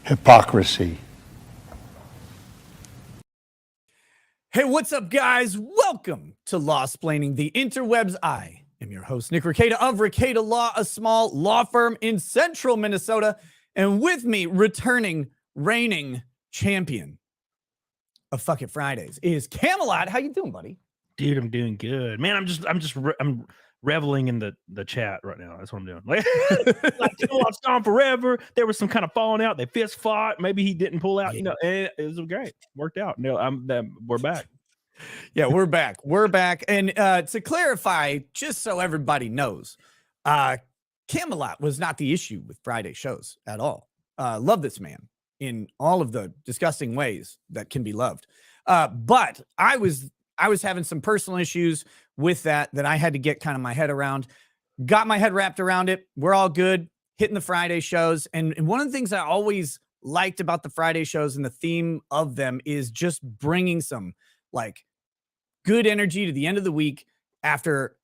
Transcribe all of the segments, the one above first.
Hypocrisy. Hey, what's up, guys? Welcome to Law-Splaining the Interwebs. I am your host, Nick Rekieta of Rekieta Law, a small law firm in central Minnesota. And with me, returning, reigning champion of Fuck It Fridays is Camelot. How you doing, buddy? Dude, I'm doing good, man. I'm reveling in the chat right now. That's what I'm doing. Like Camelot's gone forever. There was some kind of falling out. They fist fought. Maybe he didn't pull out. You know, it was great. Worked out. No, we're back. Yeah, we're back. We're back. And to clarify, just so everybody knows, Camelot was not the issue with Friday shows at all. Love this man in all of the disgusting ways that can be loved. But I was having some personal issues with that I had to get kind of my head around. Got my head wrapped around it. We're all good. Hitting the Friday shows. And one of the things I always liked about the Friday shows and the theme of them is just bringing some like good energy to the end of the week after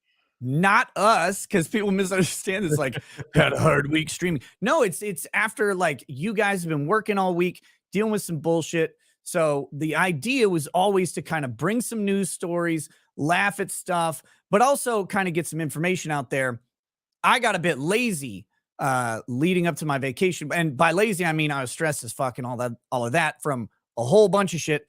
not us, because people misunderstand this, like had a hard week streaming. No, it's after like you guys have been working all week, dealing with some bullshit. So the idea was always to kind of bring some news stories, laugh at stuff, but also kind of get some information out there. I got a bit lazy leading up to my vacation. And by lazy, I mean I was stressed as fuck and all of that from a whole bunch of shit.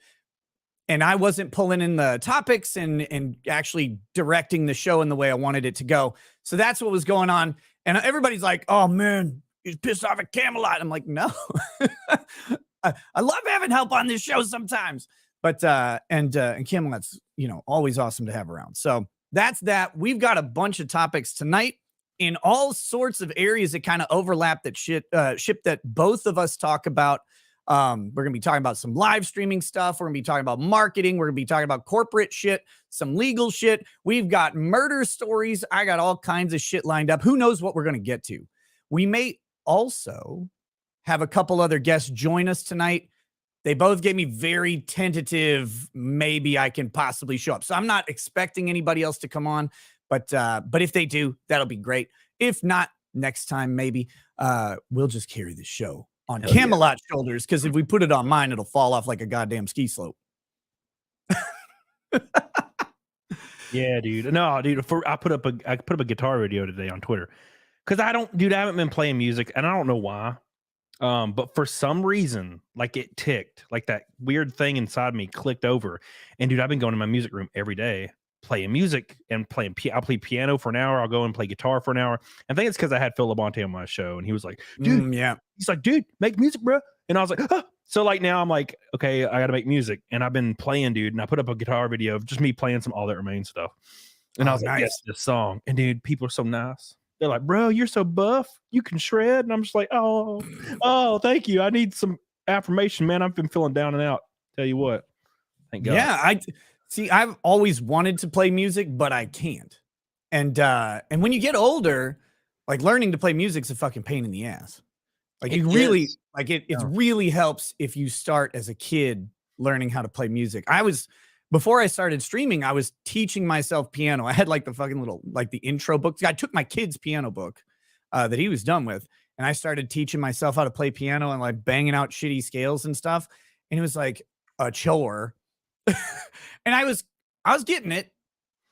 And I wasn't pulling in the topics and actually directing the show in the way I wanted it to go. So that's what was going on. And everybody's like, oh man, he's pissed off at Camelot. I'm like, no. I love having help on this show sometimes. But and Camelot's, you know, always awesome to have around. So that's that. We've got a bunch of topics tonight in all sorts of areas that kind of overlap that ship that both of us talk about. We're going to be talking about some live streaming stuff. We're going to be talking about marketing. We're going to be talking about corporate shit, some legal shit. We've got murder stories. I got all kinds of shit lined up. Who knows what we're going to get to? We may also have a couple other guests join us tonight. They both gave me very tentative, maybe I can possibly show up. So I'm not expecting anybody else to come on, but if they do, that'll be great. If not, next time, maybe we'll just carry the show on Camelot's shoulders, because if we put it on mine, it'll fall off like a goddamn ski slope. Yeah, dude. No, dude. I put up a guitar video today on Twitter because I haven't been playing music and I don't know why. But for some reason, like it ticked, like that weird thing inside me clicked over. And dude, I've been going to my music room every day, playing music and I'll play piano for an hour. I'll go and play guitar for an hour. I think it's because I had Phil Labonte on my show and he was like, dude, yeah. He's like, dude, make music, bro. And I was like, huh. So like now I'm like, okay, I got to make music. And I've been playing, dude. And I put up a guitar video of just me playing some All That Remains stuff. And I was like, yes, this song. And dude, people are so nice. They're like, bro, you're so buff. You can shred. And I'm just like, oh, thank you. I need some affirmation, man. I've been feeling down and out. Tell you what. Thank God. Yeah, I've always wanted to play music, but I can't. And when you get older, like learning to play music's a fucking pain in the ass. Like it really, like it really helps if you start as a kid learning how to play music. Before I started streaming, I was teaching myself piano. I had like the fucking little, like the intro book. I took my kid's piano book that he was done with, and I started teaching myself how to play piano and like banging out shitty scales and stuff. And it was like a chore. And I was getting it,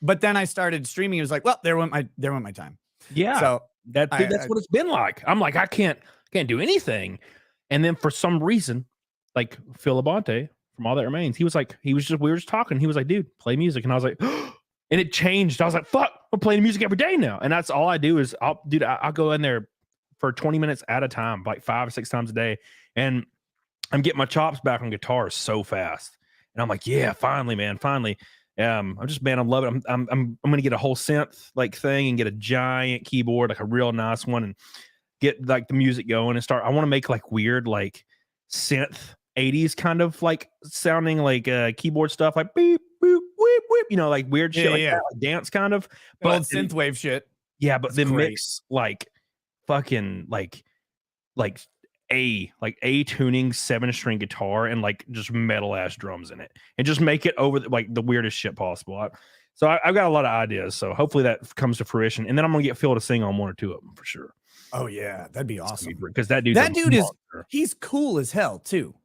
but then I started streaming. It was like, well, there went my time. Yeah. So that's what it's been like. I'm like, I can't do anything. And then for some reason, like Phil Labonte from All That Remains, we were just talking. He was like, dude, play music. And I was like, and it changed. I was like, fuck, I'm playing music every day now. And that's all I do is I'll go in there for 20 minutes at a time, like 5 or 6 times a day. And I'm getting my chops back on guitar so fast. And I'm like, yeah, finally, man, finally. I'm loving it. I'm gonna get a whole synth like thing and get a giant keyboard, like a real nice one, and get like the music going and start. I want to make like weird, like synth 80s kind of like sounding like keyboard stuff, like beep, boop, whip, whip, you know, like weird shit, like dance kind of, but synthwave shit. Yeah, but then mix like fucking like A tuning 7-string guitar and like just metal ass drums in it, and just make it over like the weirdest shit possible. So I've got a lot of ideas. So hopefully that comes to fruition. And then I'm going to get Phil to sing on one or two of them for sure. Oh yeah, that'd be awesome. Because that dude he's cool as hell too.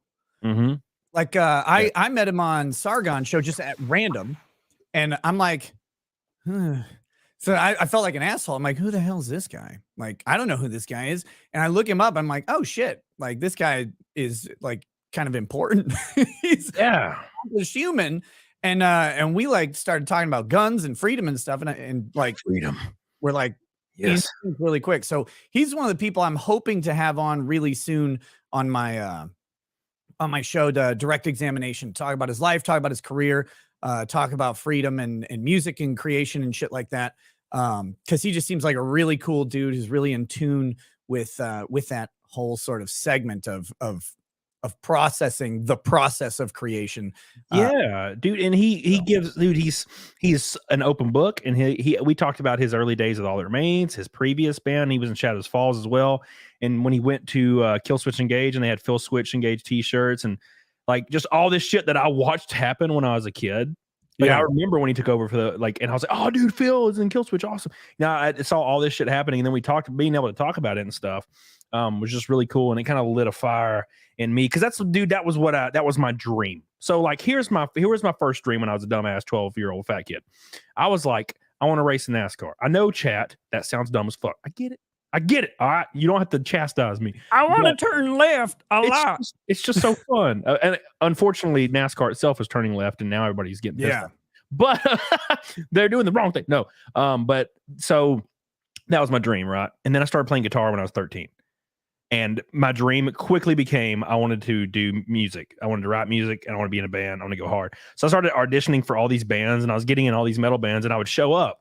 Mm-hmm. Like I met him on Sargon show just at random, and I'm like, so I felt like an asshole. I'm like, who the hell is this guy? Like, I don't know who this guy is. And I look him up. I'm like, oh shit, like this guy is like kind of important. He's accomplished human. And we like started talking about guns and freedom and stuff. And like freedom. We're like, yes, really quick. So he's one of the people I'm hoping to have on really soon on my show, the direct examination, talk about his life, talk about his career, talk about freedom and music and creation and shit like that. Cause he just seems like a really cool dude who's really in tune with that whole sort of segment of processing the process of creation. Dude. And he gives, dude, he's an open book. And we talked about his early days with All That Remains, his previous band. He was in Shadows Falls as well. And when he went to Kill Switch Engage, and they had Phil Switch Engage t-shirts and like just all this shit that I watched happen when I was a kid. Like I remember when he took over for and I was like, oh dude, Phil is in Kill Switch, awesome. Now I saw all this shit happening, and then being able to talk about it and stuff was just really cool, and it kind of lit a fire in me, because that was my dream. So like here's my first dream when I was a dumbass 12-year-old fat kid. I was like, I want to race in NASCAR. I know, chat, that sounds dumb as fuck. I get it. All right, you don't have to chastise me. I want to turn left a lot. It's just so fun. And unfortunately, NASCAR itself is turning left, and now everybody's getting pissed off. But they're doing the wrong thing. No, but so that was my dream, right? And then I started playing guitar when I was 13. And my dream quickly became, I wanted to do music. I wanted to write music, and I want to be in a band. I want to go hard. So I started auditioning for all these bands, and I was getting in all these metal bands, and I would show up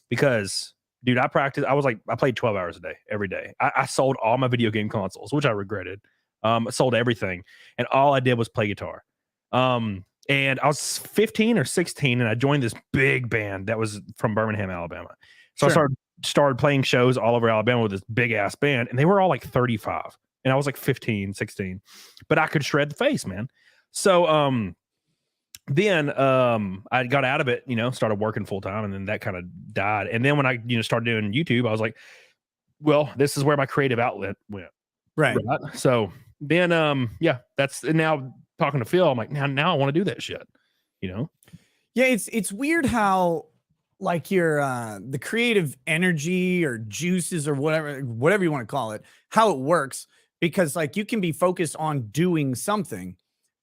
because, dude, I played 12 hours a day, every day. I sold all my video game consoles, which I regretted. I sold everything, and all I did was play guitar. And I was 15 or 16, and I joined this big band that was from Birmingham, Alabama. So I started playing shows all over Alabama with this big ass band, and they were all like 35, and I was like 15, 16, but I could shred the face, man. So then I got out of it, started working full time, and then that kind of died. And then when I started doing YouTube, I was like, well, this is where my creative outlet went. Right. So then that's, and now talking to Phil, I'm like, now I want to do that shit, Yeah, it's weird how like your the creative energy or juices or whatever you want to call it, how it works, because like you can be focused on doing something,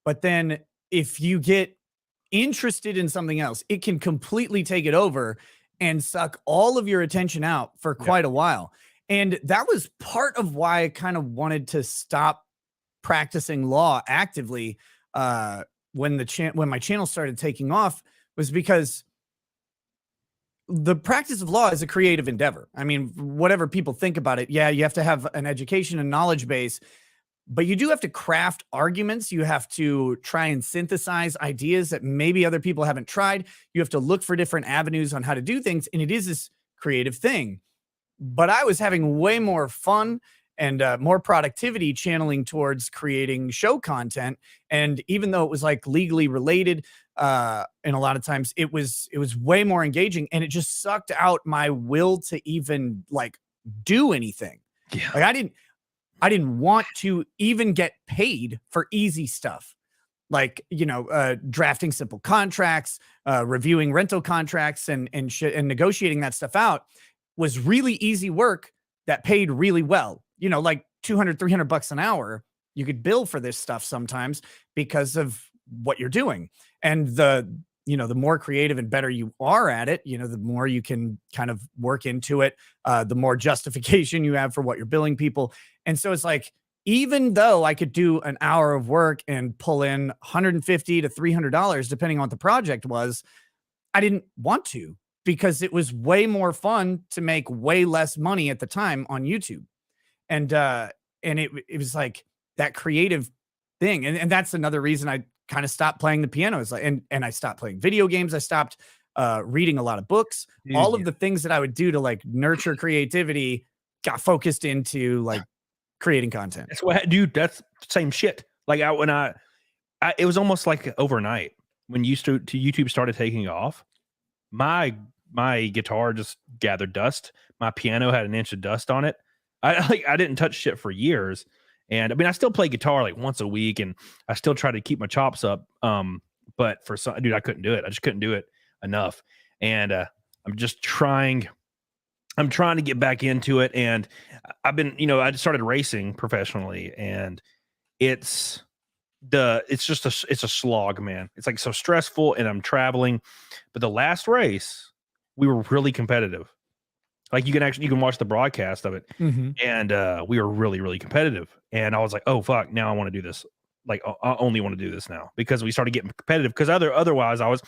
but then if you get interested in something else, it can completely take it over and suck all of your attention out for quite a while. And that was part of why I kind of wanted to stop practicing law actively when my channel started taking off, was because the practice of law is a creative endeavor. I mean, whatever people think about it, you have to have an education and knowledge base, but you do have to craft arguments. You have to try and synthesize ideas that maybe other people haven't tried. You have to look for different avenues on how to do things. And it is this creative thing. But I was having way more fun and more productivity channeling towards creating show content. And even though it was like legally related, and a lot of times it was way more engaging, and it just sucked out my will to even like do anything. Like I didn't want to even get paid for easy stuff. Like, drafting simple contracts, reviewing rental contracts and negotiating that stuff out was really easy work that paid really well. Like $200, $300 an hour, you could bill for this stuff sometimes because of what you're doing. And the more creative and better you are at it, the more you can kind of work into it, the more justification you have for what you're billing people. And so it's like, even though I could do an hour of work and pull in $150 to $300, depending on what the project was, I didn't want to, because it was way more fun to make way less money at the time on YouTube. And it was like that creative thing. And that's another reason I kind of stopped playing the piano. Is like, and I stopped playing video games. I stopped reading a lot of books. All of the things that I would do to like nurture creativity got focused into like creating content. That's what, dude, that's same shit. Like it was almost like overnight when YouTube started taking off. my guitar just gathered dust. My piano had an inch of dust on it. I didn't touch shit for years. And I mean, I still play guitar like once a week, and I still try to keep my chops up. But for some, dude, I couldn't do it. I just couldn't do it enough. And I'm trying to get back into it. And I've been, I just started racing professionally, and it's just a slog, man. It's like so stressful, and I'm traveling. But the last race, we were really competitive. Like you can watch the broadcast of it, and we were really, really competitive. And I was like, oh fuck, now I want to do this. Like I only want to do this now because we started getting competitive. Because otherwise, I was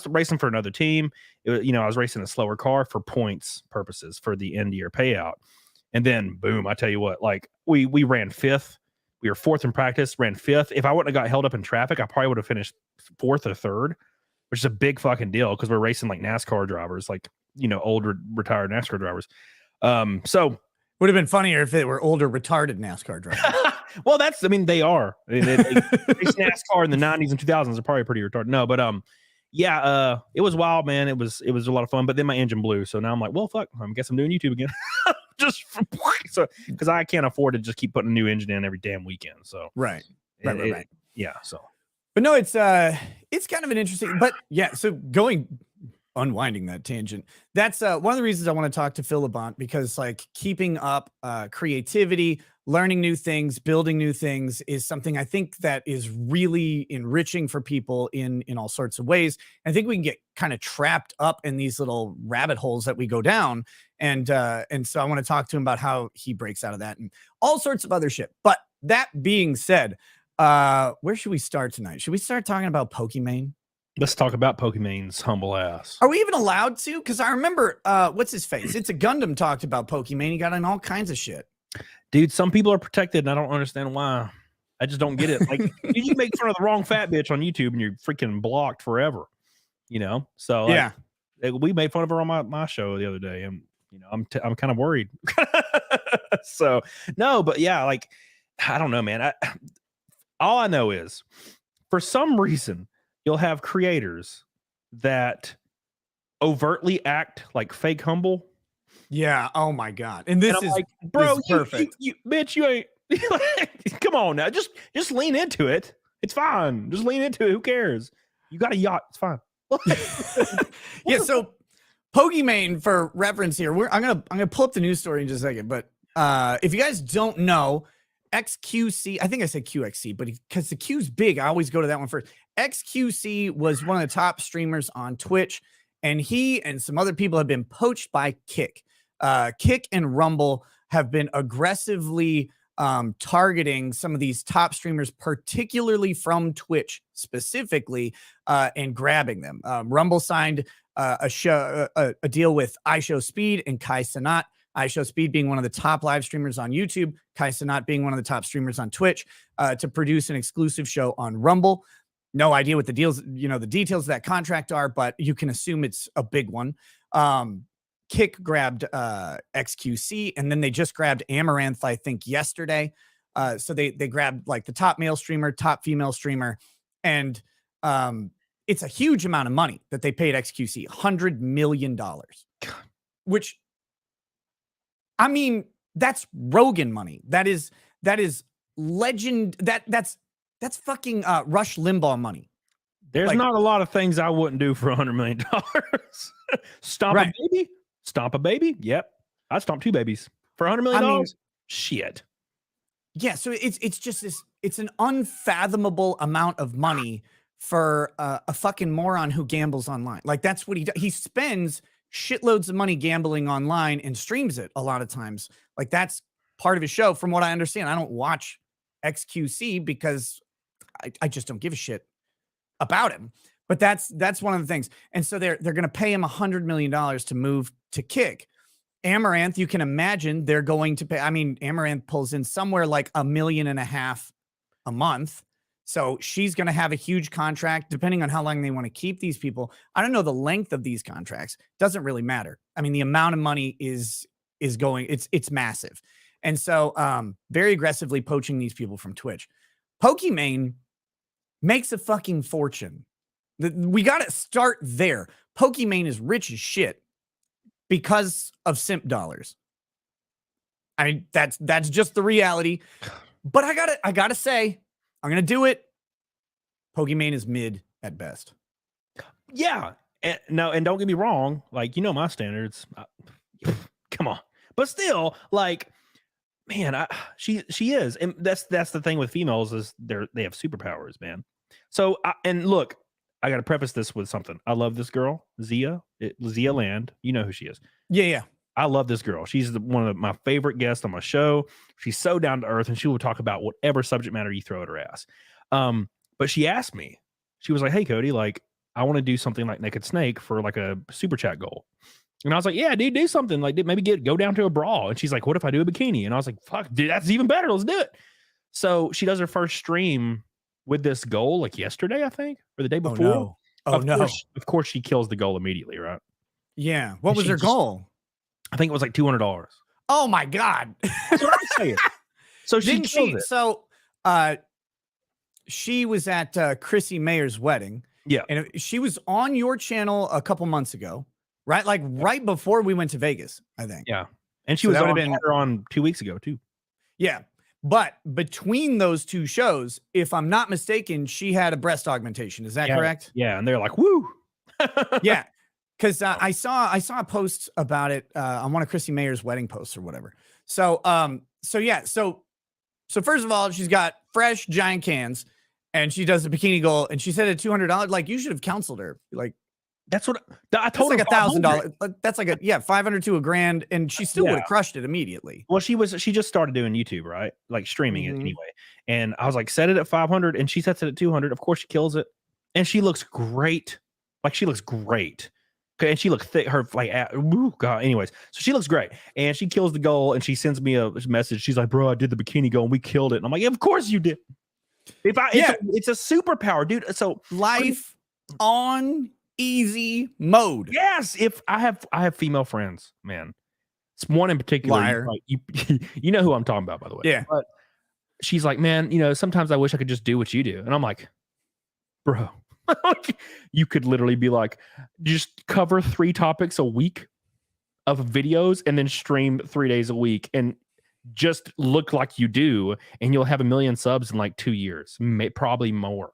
racing for another team. I was racing a slower car for points purposes for the end year payout. And then boom, I tell you what, like we ran fifth. We were fourth in practice, ran fifth. If I wouldn't have got held up in traffic, I probably would have finished fourth or third, which is a big fucking deal because we're racing like NASCAR drivers, like older retired NASCAR drivers. So would have been funnier if they were older retarded NASCAR drivers. Well, they are. I mean, they NASCAR in the 90s and 2000s are probably pretty retarded. No, but it was wild, man. It was a lot of fun. But then my engine blew, so now I'm like, well, fuck. I guess I'm doing YouTube again. Just so because I can't afford to just keep putting a new engine in every damn weekend. So right. Yeah. So, but no, it's kind of an interesting. But yeah, so unwinding that tangent. That's one of the reasons I want to talk to Phil Labonte, because like keeping up creativity, learning new things, building new things is something I think that is really enriching for people in all sorts of ways. I think we can get kind of trapped up in these little rabbit holes that we go down. And so I want to talk to him about how he breaks out of that and all sorts of other shit. But that being said, where should we start tonight? Should we start talking about Pokimane? Let's talk about Pokimane's humble ass. Are we even allowed to? Because I remember, what's his face? It's a Gundam talked about Pokimane. He got in all kinds of shit. Dude, some people are protected, and I don't understand why. I just don't get it. Like, you make fun of the wrong fat bitch on YouTube, and you're freaking blocked forever. So like, yeah, we made fun of her on my show the other day, and I'm kind of worried. So no, but yeah, like I don't know, man. All I know is for some reason you'll have creators that overtly act like fake humble. Yeah. Oh my God. And this is like, bro, this is perfect. You bitch, you ain't. Come on now, just lean into it. It's fine. Just lean into it. Who cares? You got a yacht. It's fine. Yeah. So Pokimane, for reference here, I'm gonna pull up the news story in just a second. But if you guys don't know, xQc, I think I said QXC, but because the Q's big, I always go to that one first. xQc was one of the top streamers on Twitch, and he and some other people have been poached by Kick. Kick and Rumble have been aggressively targeting some of these top streamers, particularly from Twitch specifically, and grabbing them. Rumble signed a deal with iShowSpeed and Kai Cenat. iShowSpeed being one of the top live streamers on YouTube, Kai Cenat being one of the top streamers on Twitch, to produce an exclusive show on Rumble. No idea what the details of that contract are, but you can assume it's a big one. Kick grabbed xQc, and then they just grabbed Amaranth, I think, yesterday. So they grabbed like the top male streamer, top female streamer, and it's a huge amount of money that they paid xQc, $100 million, which, I mean, that's Rogan money. That is legend. That's fucking Rush Limbaugh money. There's like, not a lot of things I wouldn't do for $100 million. Stomp a baby? Stomp a baby? Yep. I'd stomp two babies for $100 million. I mean, shit. Yeah. So it's just this, it's an unfathomable amount of money for a fucking moron who gambles online. Like, that's what he does. He spends shitloads of money gambling online and streams it a lot of times. Like, that's part of his show. From what I understand, I don't watch xQc because I just don't give a shit about him. But that's one of the things. And so they're going to pay him $100 million to move to Kick. Amaranth, you can imagine they're going to pay. I mean, Amaranth pulls in somewhere like $1.5 million a month. So she's going to have a huge contract, depending on how long they want to keep these people. I don't know the length of these contracts. Doesn't really matter. I mean, the amount of money is going, it's massive. And so very aggressively poaching these people from Twitch. Pokimane makes a fucking fortune. We got to start there. Pokimane is rich as shit because of simp dollars. I mean, that's just the reality. But I gotta say, I'm gonna do it. Pokimane is mid at best. Yeah. And don't get me wrong, like, you know, my standards. Come on. But still, like, man, she is. And that's the thing with females is they have superpowers, man. So and look, I got to preface this with something. I love this girl, Zia Land. You know who she is. Yeah. I love this girl. She's one of my favorite guests on my show. She's so down to earth, and she will talk about whatever subject matter you throw at her ass. But she asked me, she was like, "Hey, Cody, like, I want to do something like Naked Snake for like a super chat goal." And I was like, "Yeah, dude, do something like maybe go down to a bra." And she's like, "What if I do a bikini?" And I was like, "Fuck, dude, that's even better. Let's do it." So she does her first stream with this goal like yesterday, I think, or the day before. Of course, she kills the goal immediately, right? Yeah. What was her goal? I think it was like $200. Oh my God. That's what I'm saying. So she killed it. So she was at Chrissy Mayer's wedding. Yeah. And she was on your channel a couple months ago, right? Like right before we went to Vegas, I think. Yeah. And she was on 2 weeks ago too. Yeah. But between those two shows, if I'm not mistaken, she had a breast augmentation. Is that correct? Yeah. And they're like, woo. Yeah. Because I saw a post about it on one of Chrissy Mayer's wedding posts or whatever. So first of all, she's got fresh giant cans, and she does the bikini goal, and she said at $200. Like, you should have counseled her. Like, that's what I told her. Like $1,000. That's like $500 to $1,000, and she still would have crushed it immediately. Well, she just started doing YouTube, right? Like streaming it anyway. And I was like, set it at 500, and she sets it at 200. Of course, she kills it, and she looks great. Like, she looks great. And she looked thick. Her like, God. Anyways, so she looks great, and she kills the goal. And she sends me a message. She's like, "Bro, I did the bikini goal, and we killed it." And I'm like, "Yeah, of course you did." It's a superpower, dude. So life on easy mode. Yes, if I have female friends, man. It's one in particular. Liar. You know who I'm talking about, by the way. Yeah. But she's like, "Man, you know, sometimes I wish I could just do what you do." And I'm like, "Bro." You could literally be like, just cover 3 topics a week of videos and then stream 3 days a week and just look like you do, and you'll have 1 million subs in like 2 years, probably more.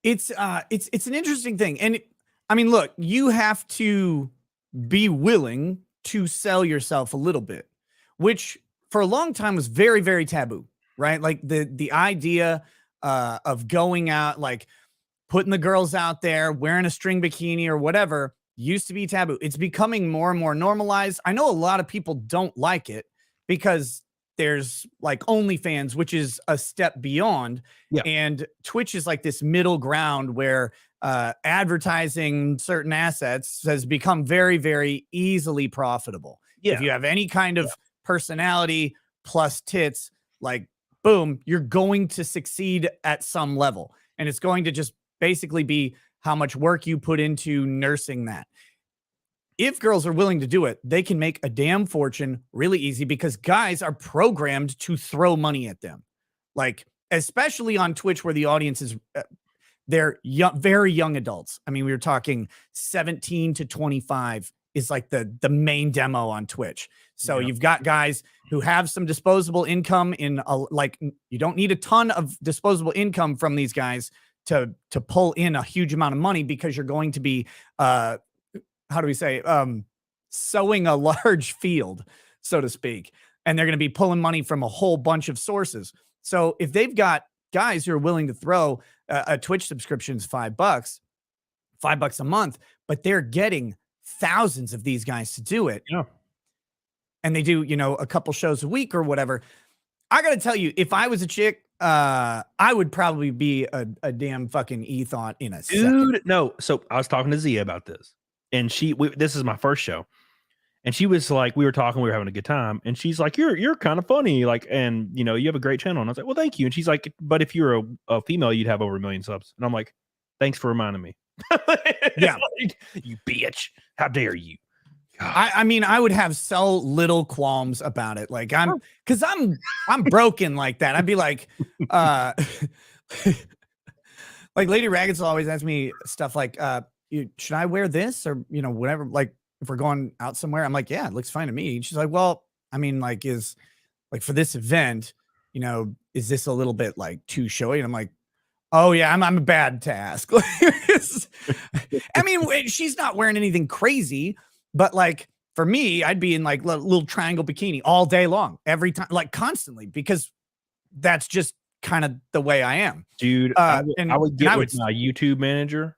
It's an interesting thing. And I mean, look, you have to be willing to sell yourself a little bit, which for a long time was very, very taboo, right? Like the idea of going out, like putting the girls out there wearing a string bikini or whatever used to be taboo. It's becoming more and more normalized. I know a lot of people don't like it because there's like OnlyFans, which is a step beyond. Yeah. And Twitch is like this middle ground where advertising certain assets has become very, very easily profitable. Yeah. If you have any kind of personality plus tits, like boom, you're going to succeed at some level. And it's going to just basically be how much work you put into nursing that. If girls are willing to do it, they can make a damn fortune really easy because guys are programmed to throw money at them. Like, especially on Twitch where the audience is, they're young, very young adults. I mean, we were talking 17 to 25 is like the main demo on Twitch. So you've got guys who have some disposable income like you don't need a ton of disposable income from these guys to pull in a huge amount of money because you're going to be, how do we say, sowing a large field, so to speak. And they're going to be pulling money from a whole bunch of sources. So if they've got guys who are willing to throw a Twitch subscription's $5 a month, but they're getting thousands of these guys to do it. Yeah. And they do, a couple shows a week or whatever. I got to tell you, if I was a chick, I would probably be a damn fucking e-thought in a second. No. So I was talking to Zia about this, and this is my first show, and she was like, we were talking, we were having a good time, and she's like, you're kind of funny, like, and you have a great channel. And I was like, well, thank you. And she's like, but if you're a female, you'd have over 1 million subs. And I'm like, thanks for reminding me. Yeah, like, you bitch, how dare you? I mean, I would have so little qualms about it. Like I'm broken like that. I'd be like, like Lady Raggeds will always ask me stuff like, should I wear this or, whatever? Like if we're going out somewhere, I'm like, yeah, it looks fine to me. And she's like, well, I mean, like, for this event, is this a little bit like too showy? And I'm like, oh yeah, I'm bad to ask. I mean, she's not wearing anything crazy, but like for me, I'd be in like little triangle bikini all day long, every time, like constantly, because that's just kind of the way I am. Dude, I would get with my YouTube manager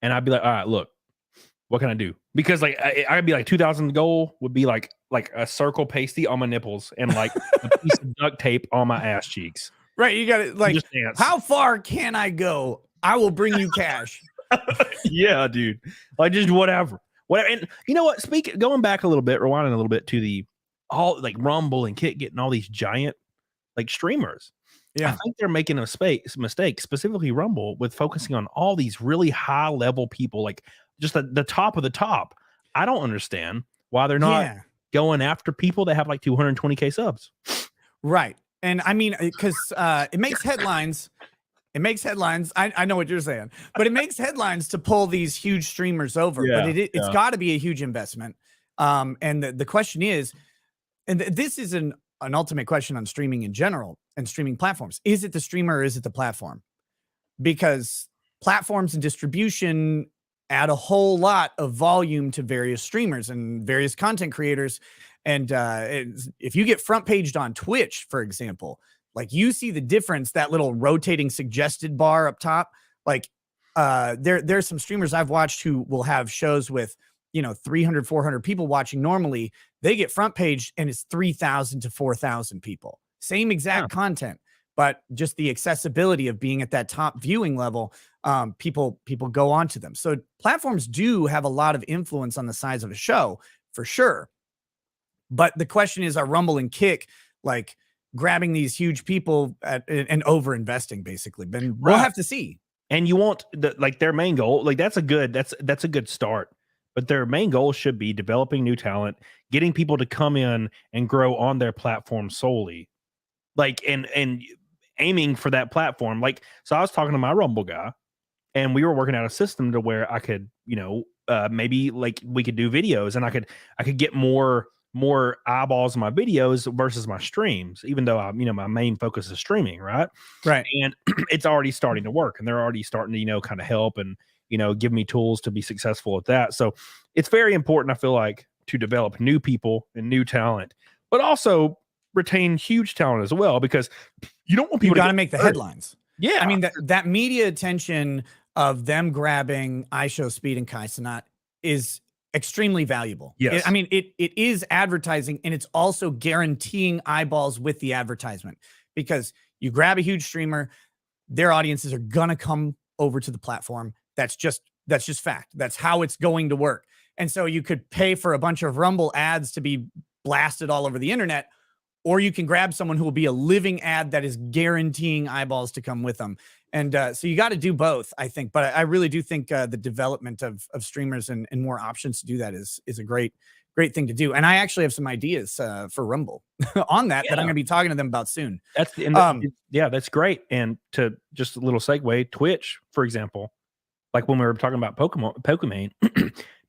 and I'd be like, all right, look, what can I do? Because like I'd be like 2,000 goal would be like a circle pasty on my nipples and like a piece of duct tape on my ass cheeks. Right. You got to like, how far can I go? I will bring you cash. Yeah, dude. Like just whatever. And you know what? Going back a little bit, rewinding a little bit to all like Rumble and Kit getting all these giant like streamers. Yeah. I think they're making a mistake, specifically Rumble, with focusing on all these really high level people, like just the top of the top. I don't understand why they're not going after people that have like 220K subs. Right. And I mean, because it makes headlines. It makes headlines. I know what you're saying, but it makes headlines to pull these huge streamers over. Yeah, but it's got to be a huge investment. And the question is, and this is an ultimate question on streaming in general and streaming platforms. Is it the streamer or is it the platform? Because platforms and distribution add a whole lot of volume to various streamers and various content creators. And if you get front paged on Twitch, for example, like you see the difference, that little rotating suggested bar up top, like there's some streamers I've watched who will have shows with, 300, 400 people watching normally. They get front paged and it's 3,000 to 4,000 people. Same exact content, but just the accessibility of being at that top viewing level, people go on to them. So platforms do have a lot of influence on the size of a show, for sure. But the question is, are Rumble and Kick like grabbing these huge people and over investing, basically? But we'll have to see. And you want their main goal, like that's a good start. But their main goal should be developing new talent, getting people to come in and grow on their platform solely, like and aiming for that platform. Like, so I was talking to my Rumble guy, and we were working out a system to where I could, maybe like we could do videos, and I could get more eyeballs in my videos versus my streams, even though my main focus is streaming, right? And it's already starting to work, and they're already starting to kind of help and give me tools to be successful at that. So it's very important, I feel like, to develop new people and new talent, but also retain huge talent as well, because you don't want people to make the headlines. Yeah, I mean that media attention of them grabbing iShowSpeed and Kai Cenat is extremely valuable. Yes. It is advertising, and it's also guaranteeing eyeballs with the advertisement, because you grab a huge streamer, their audiences are gonna come over to the platform. That's just fact. That's how it's going to work. And so you could pay for a bunch of Rumble ads to be blasted all over the internet, or you can grab someone who will be a living ad that is guaranteeing eyeballs to come with them. And so you got to do both, I think. But I really do think the development of streamers and more options to do that is a great thing to do. And I actually have some ideas for Rumble on that I'm going to be talking to them about soon. That's great. And to just a little segue, Twitch, for example, like when we were talking about Pokimane,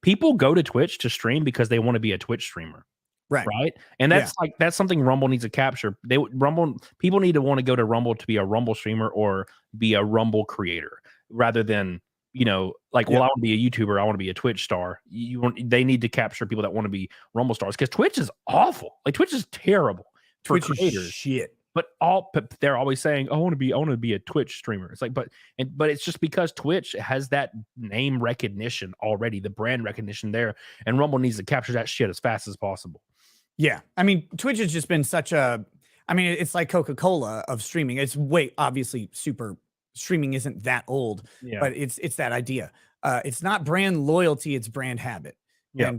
people go to Twitch to stream because they want to be a Twitch streamer. Right. And that's something Rumble needs to capture. People need to want to go to Rumble to be a Rumble streamer or be a Rumble creator, rather than, well, I want to be a YouTuber, I want to be a Twitch star. They need to capture people that want to be Rumble stars, because Twitch is awful. Like Twitch is terrible for creators. Shit. But they're always saying, I want to be a Twitch streamer. It's like, but it's just because Twitch has that name recognition already, the brand recognition there, and Rumble needs to capture that shit as fast as possible. Yeah. Twitch has just been such it's like Coca-Cola of streaming. It's obviously streaming isn't that old, but it's that idea. It's not brand loyalty, it's brand habit. Yeah.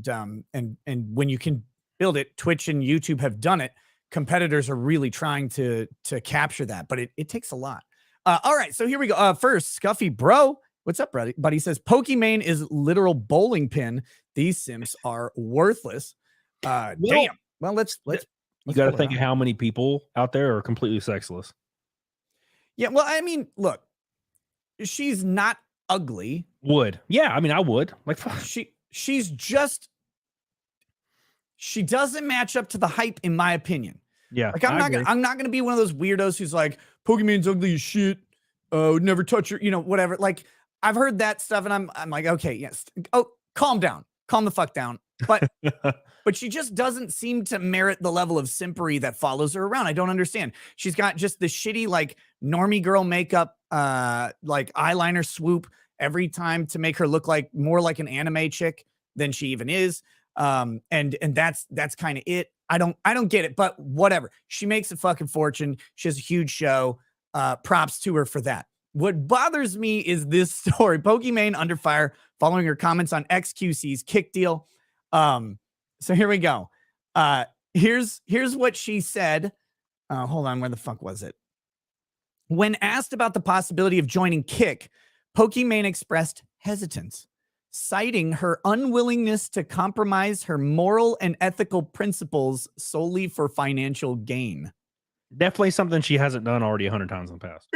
And when you can build it, Twitch and YouTube have done it. Competitors are really trying to capture that, but it takes a lot. All right, so here we go. First, Scuffy Bro, what's up, buddy? But he says Pokimane is literal bowling pin. These simps are worthless. Damn. Well, let's you got to think of how many people out there are completely sexless. Yeah, well, look, she's not ugly. Would. Yeah, I mean, I would. Like, she's just, she doesn't match up to the hype, in my opinion. Yeah. Like, I'm not gonna be one of those weirdos who's like, Pokimane's ugly as shit. Would never touch her, you know, whatever. Like, I've heard that stuff, and I'm like, okay, yes. Oh, calm down. Calm the fuck down. But but she just doesn't seem to merit the level of simpery that follows her around. I don't understand. She's got just this shitty, like, normie girl makeup, like eyeliner swoop every time to make her look like more like an anime chick than she even is. And that's kind of it. I don't get it, but whatever. She makes a fucking fortune. She has a huge show. Props to her for that. What bothers me is this story. Pokimane under fire following her comments on xQc's kick deal. So here we go. Here's what she said. Hold on, where the fuck was it? When asked about the possibility of joining Kick, Pokimane expressed hesitance, citing her unwillingness to compromise her moral and ethical principles solely for financial gain. Definitely something she hasn't done already 100 times in the past.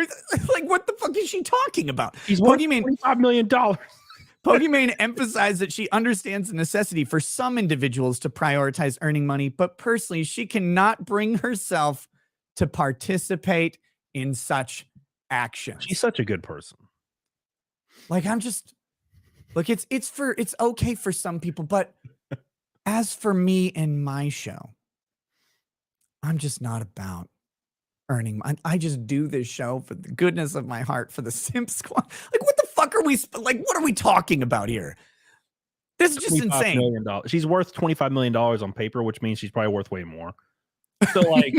Like, what the fuck is she talking about? She's worth $25 million. Pokimane emphasized that she understands the necessity for some individuals to prioritize earning money, but personally, she cannot bring herself to participate in such actions. She's such a good person. Like, I'm just, look, it's okay for some people, but as for me and my show, I'm just not about earning money. I just do this show for the goodness of my heart, for the Simp Squad. Like, what the fuck are we, like, what are we talking about here? This is just insane. $million. She's worth $25 million on paper, which means she's probably worth way more. So, like,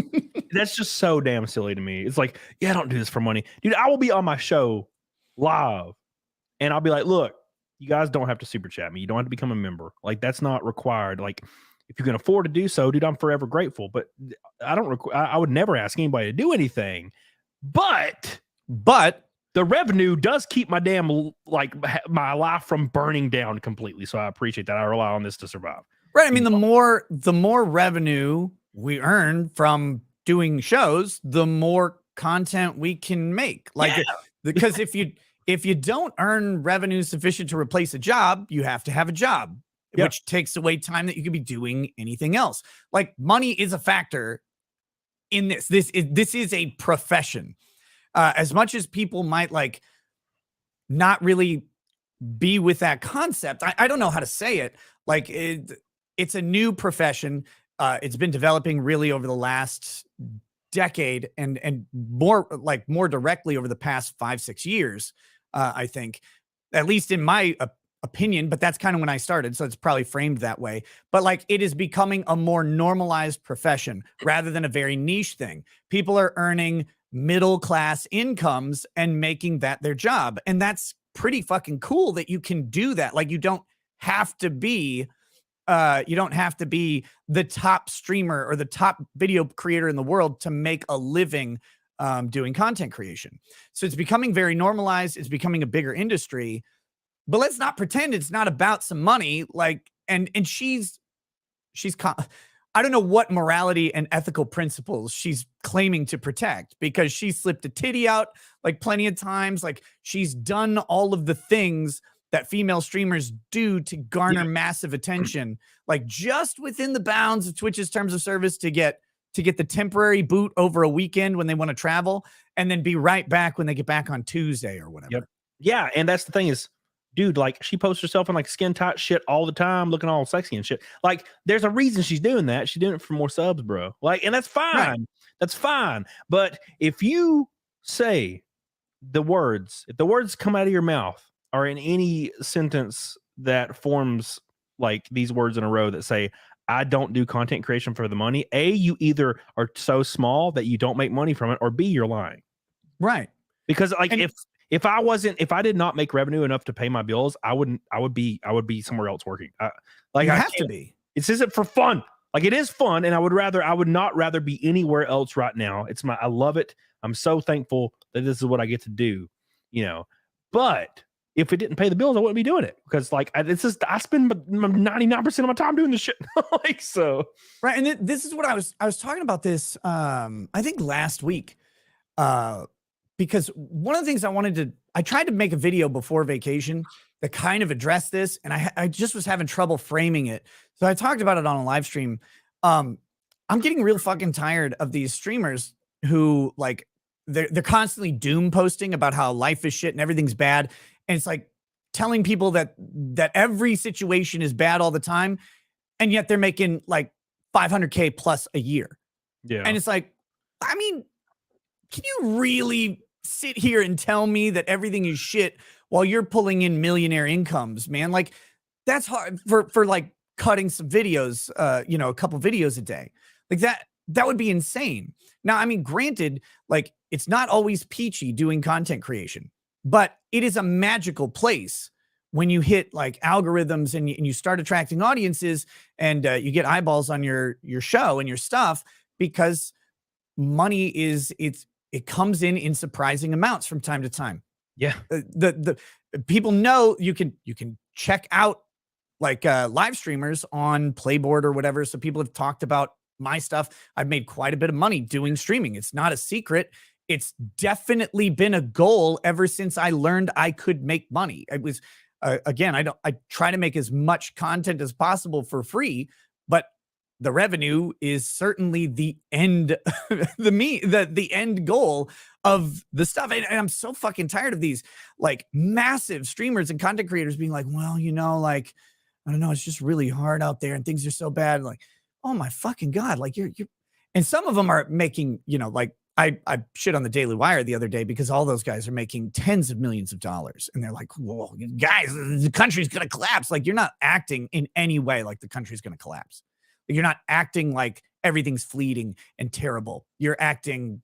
that's just so damn silly to me. It's like, yeah, I don't do this for money. Dude, I will be on my show live and I'll be like, look, you guys don't have to super chat me. You don't have to become a member. Like, that's not required. Like, if you can afford to do so, dude, I'm forever grateful. But I would never ask anybody to do anything. But the revenue does keep my damn, like, my life from burning down completely. So I appreciate that. I rely on this to survive. Right. I mean, the more revenue we earn from doing shows, the more content we can make. Like, yeah. Because if you don't earn revenue sufficient to replace a job, you have to have a job, yep, which takes away time that you could be doing anything else. Like, money is a factor in this. This is a profession. As much as people might, like, not really be with that concept, I don't know how to say it. Like, it's a new profession. It's been developing really over the last decade and more directly over the past 5-6 years. I think, at least in my opinion, but that's kind of when I started. So it's probably framed that way, but, like, it is becoming a more normalized profession rather than a very niche thing. People are earning middle-class incomes and making that their job. And that's pretty fucking cool that you can do that. Like, you don't have to be the top streamer or the top video creator in the world to make a living doing content creation. So it's becoming very normalized. It's becoming a bigger industry, but let's not pretend it's not about some money. Like, and she's I don't know what morality and ethical principles she's claiming to protect, because she slipped a titty out, like, plenty of times. Like, she's done all of the things that female streamers do to garner massive attention, like, just within the bounds of Twitch's terms of service, to get the temporary boot over a weekend when they want to travel, and then be right back when they get back on Tuesday or whatever. Yep. Yeah. And that's the thing is, dude, like, she posts herself in, like, skin tight shit all the time, looking all sexy and shit. Like, there's a reason she's doing that. She's doing it for more subs, bro. Like, and that's fine. Right. That's fine. But if you say if the words come out of your mouth or in any sentence that forms, like, these words in a row that say, I don't do content creation for the money, A, you either are so small that you don't make money from it, or B, you're lying. Right. Because, like, if I did not make revenue enough to pay my bills, I would be somewhere else working. Like, I have to be. It's isn't for fun. Like, it is fun, and I would not rather be anywhere else right now. I love it. I'm so thankful that this is what I get to do, you know. But if it didn't pay the bills, I wouldn't be doing it, because, like, I spend 99% of my time doing this shit. Like, so. Right. And this is what I was talking about this, I think last week, because one of the things I wanted tried to make a video before vacation that kind of addressed this, and I just was having trouble framing it. So I talked about it on a live stream. I'm getting real fucking tired of these streamers who like they're constantly doom posting about how life is shit and everything's bad, and it's like telling people that every situation is bad all the time, and yet they're making like 500K plus a year. Yeah, and it's like, I mean, can you really sit here and tell me that everything is shit while you're pulling in millionaire incomes, man? Like, that's hard for like cutting some videos, you know, a couple videos a day. Like that would be insane. Now, I mean, granted, like it's not always peachy doing content creation, but it is a magical place when you hit like algorithms and you start attracting audiences and you get eyeballs on your show and your stuff, because money it comes in surprising amounts from time to time. Yeah. The people know you can check out like live streamers on Playboard or whatever. So people have talked about my stuff. I've made quite a bit of money doing streaming. It's not a secret. It's definitely been a goal ever since I learned I could make money. It was again, I try to make as much content as possible for free, but the revenue is certainly the end, the end goal of the stuff. And I'm so fucking tired of these like massive streamers and content creators being like, well, you know, like, I don't know, it's just really hard out there and things are so bad. Like, oh my fucking God. Like you're, and some of them are making, you know, like I shit on the Daily Wire the other day because all those guys are making tens of millions of dollars. And they're like, whoa, guys, the country's going to collapse. Like you're not acting in any way like the country's going to collapse. You're not acting like everything's fleeting and terrible. You're acting,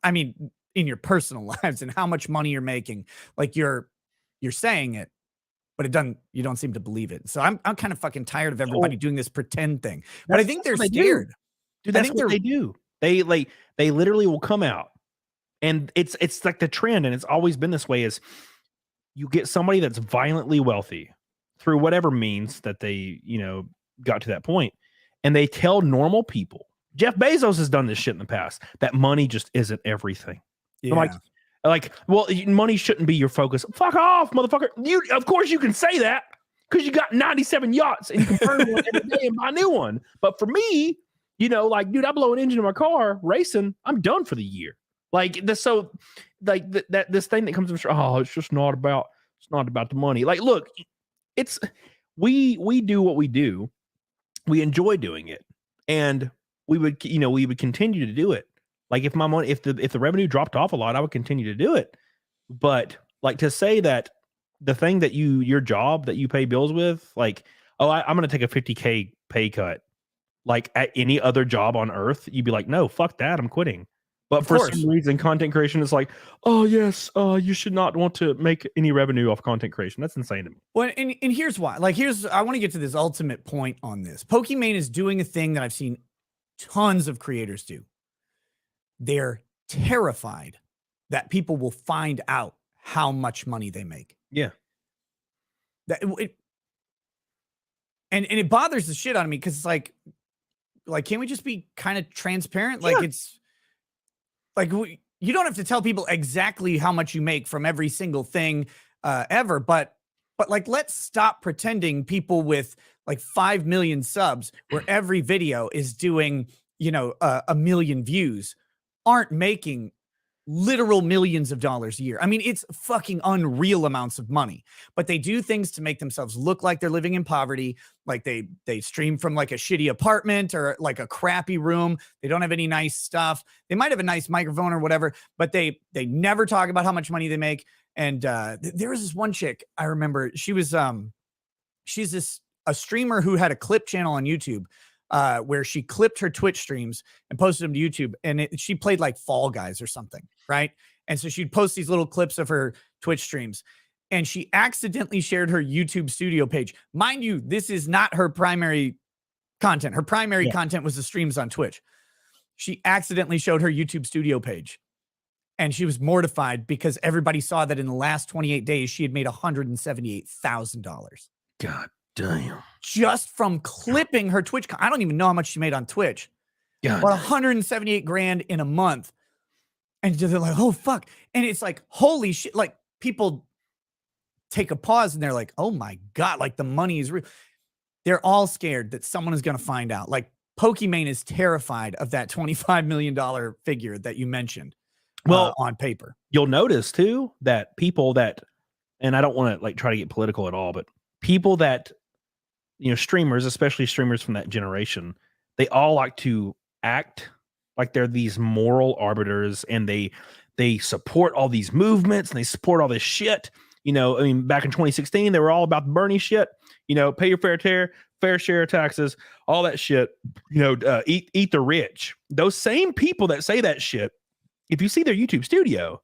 I mean, in your personal lives and how much money you're making. Like you're saying it, but you don't seem to believe it. So I'm kind of fucking tired of everybody doing this pretend thing. But I think they're scared. Dude, that's what they do. They literally will come out, and it's like the trend, and it's always been this way, is you get somebody that's violently wealthy through whatever means that they, you know, got to that point, and they tell normal people, Jeff Bezos has done this shit in the past, that money just isn't everything. Yeah. Like, well, money shouldn't be your focus. Fuck off, motherfucker. Of course you can say that because you got 97 yachts and you can burn one every day and buy a new one. But for me, you know, like, dude, I blow an engine in my car racing, I'm done for the year. Like this, so like this thing that comes from, oh, it's just not about the money. Like, look, it's we do what we do. We enjoy doing it, and we would continue to do it. Like if my money, if the revenue dropped off a lot, I would continue to do it. But like to say that the thing that your job that you pay bills with, like, oh, I'm going to take a 50K pay cut, like at any other job on earth, you'd be like, no, fuck that, I'm quitting. But for some reason, content creation is like, oh yes, you should not want to make any revenue off content creation. That's insane to me. Well, and here's why. Like, I want to get to this ultimate point on this. Pokimane is doing a thing that I've seen tons of creators do. They're terrified that people will find out how much money they make. Yeah. And it bothers the shit out of me because it's like, can't we just be kind of transparent? Like, yeah. It's like, you don't have to tell people exactly how much you make from every single thing ever, but like, let's stop pretending people with like 5 million subs where every video is doing, you know, 1 million views aren't making literal millions of dollars a year. I mean, it's fucking unreal amounts of money, but they do things to make themselves look like they're living in poverty. Like they stream from like a shitty apartment or like a crappy room. They don't have any nice stuff. They might have a nice microphone or whatever, but they never talk about how much money they make. And there was this one chick I remember. She was she's a streamer who had a clip channel on YouTube where she clipped her Twitch streams and posted them to YouTube, and she played like Fall Guys or something, right? And so she'd post these little clips of her Twitch streams, and she accidentally shared her YouTube studio page. Mind you, this is not her primary content. Her primary content was the streams on Twitch. She accidentally showed her YouTube studio page, and she was mortified because everybody saw that in the last 28 days, she had made $178,000. God damn. Just from clipping her Twitch. I don't even know how much she made on Twitch. Yeah. But 178 grand in a month. And they're like, oh, fuck. And it's like, holy shit. Like, people take a pause and they're like, oh my God, like the money is real. They're all scared that someone is going to find out. Like Pokimane is terrified of that $25 million figure that you mentioned. Well, on paper, you'll notice too that people that, and I don't want to like try to get political at all, but people that, you know, streamers, especially streamers from that generation, they all like to act like they're these moral arbiters, and they support all these movements and they support all this shit. You know, I mean, back in 2016, they were all about the Bernie shit. You know, pay your fair share of taxes, all that shit. You know, eat the rich. Those same people that say that shit, if you see their YouTube studio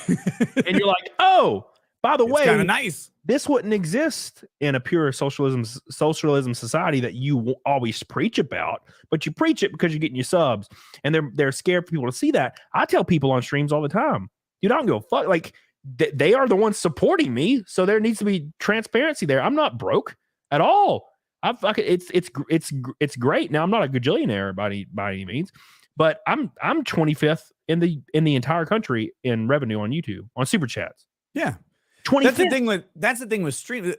and you're like, oh, by the way, kind of nice. This wouldn't exist in a pure socialism society that you always preach about, but you preach it because you're getting your subs, and they're scared for people to see that. I tell people on streams all the time, dude, I don't give a fuck. Like they are the ones supporting me, so there needs to be transparency there. I'm not broke at all. It's great. Now I'm not a gajillionaire by any means, but I'm 25th in the entire country in revenue on YouTube on Superchats. Yeah. 25th. That's the thing with stream.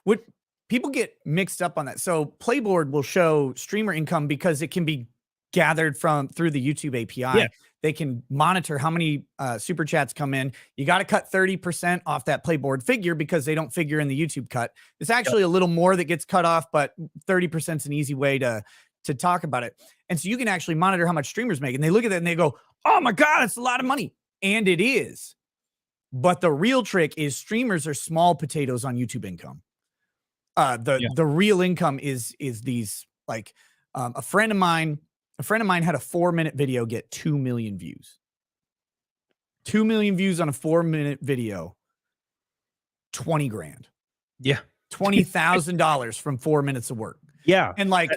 What people get mixed up on that. So Playboard will show streamer income because it can be gathered through the YouTube API. Yeah. They can monitor how many super chats come in. You got to cut 30% off that Playboard figure because they don't figure in the YouTube cut. It's actually a little more that gets cut off, but 30% is an easy way to talk about it. And so you can actually monitor how much streamers make. And they look at that and they go, oh my God, it's a lot of money. And it is. But the real trick is streamers are small potatoes on YouTube income. The real income is these, like, a friend of mine had a 4-minute video get 2 million views. 2 million views on a 4-minute video. 20 grand. Yeah. $20,000 from 4 minutes of work. Yeah. And like,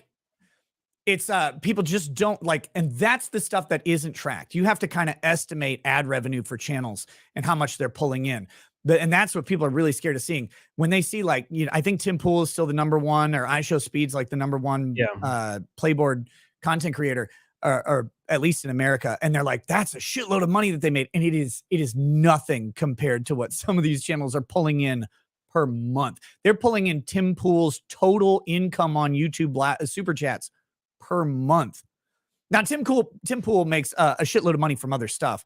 it's people just don't like, and that's the stuff that isn't tracked. You have to kind of estimate ad revenue for channels and how much they're pulling in. And that's what people are really scared of seeing when they see, like, you know, I think Tim Pool is still the #1, or iShowSpeed's like the #1 Playboard content creator, or at least in America. And they're like, that's a shitload of money that they made. And it is nothing compared to what some of these channels are pulling in per month. They're pulling in Tim Pool's total income on YouTube super chats per month. Now, Tim Pool makes a shitload of money from other stuff.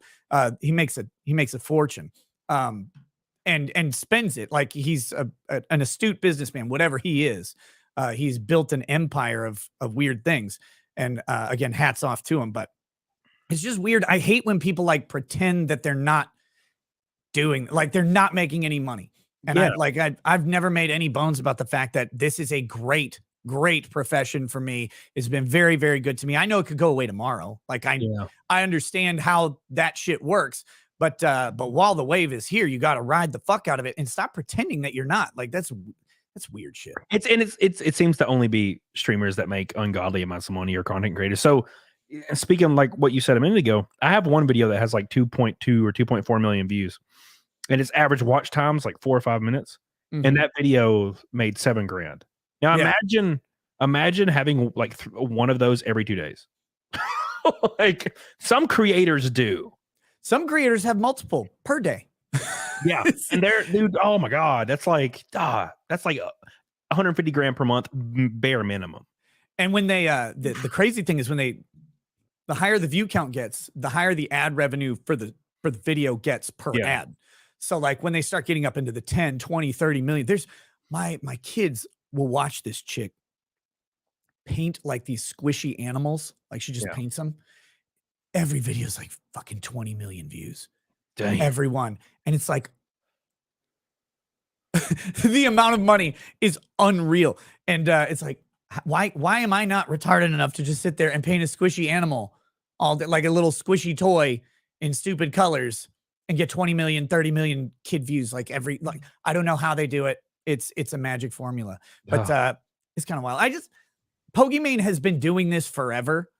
He makes a fortune, and spends it like he's an astute businessman. Whatever he is, he's built an empire of weird things. And again, hats off to him. But it's just weird. I hate when people like pretend that they're not they're not making any money. And I've never made any bones about the fact that this is a great profession for me. It's been very, very good to me. I know it could go away tomorrow. Like I understand how that shit works, but while the wave is here, you got to ride the fuck out of it and stop pretending that you're not. Like that's weird shit. It seems to only be streamers that make ungodly amounts of money or content creators. So speaking like what you said a minute ago, I have one video that has like 2.2 or 2.4 million views, and its average watch time's like 4 or 5 minutes. Mm-hmm. And that video made $7 grand. Now imagine having like one of those every 2 days. Like some creators do. Some creators have multiple per day. Yeah. And dude, oh my God, that's like 150 grand per month, bare minimum. And when they the crazy thing is when the higher the view count gets, the higher the ad revenue for the video gets per ad. So like when they start getting up into the 10, 20, 30 million, there's my kids will watch this chick paint like these squishy animals. Like she just paints them. Every video is like fucking 20 million views. Dang. Everyone. And it's like the amount of money is unreal. And it's like, why am I not retarded enough to just sit there and paint a squishy animal all day, like a little squishy toy in stupid colors, and get 20 million, 30 million kid views? Like I don't know how they do it. It's a magic formula, but it's kind of wild. Pokimane has been doing this forever.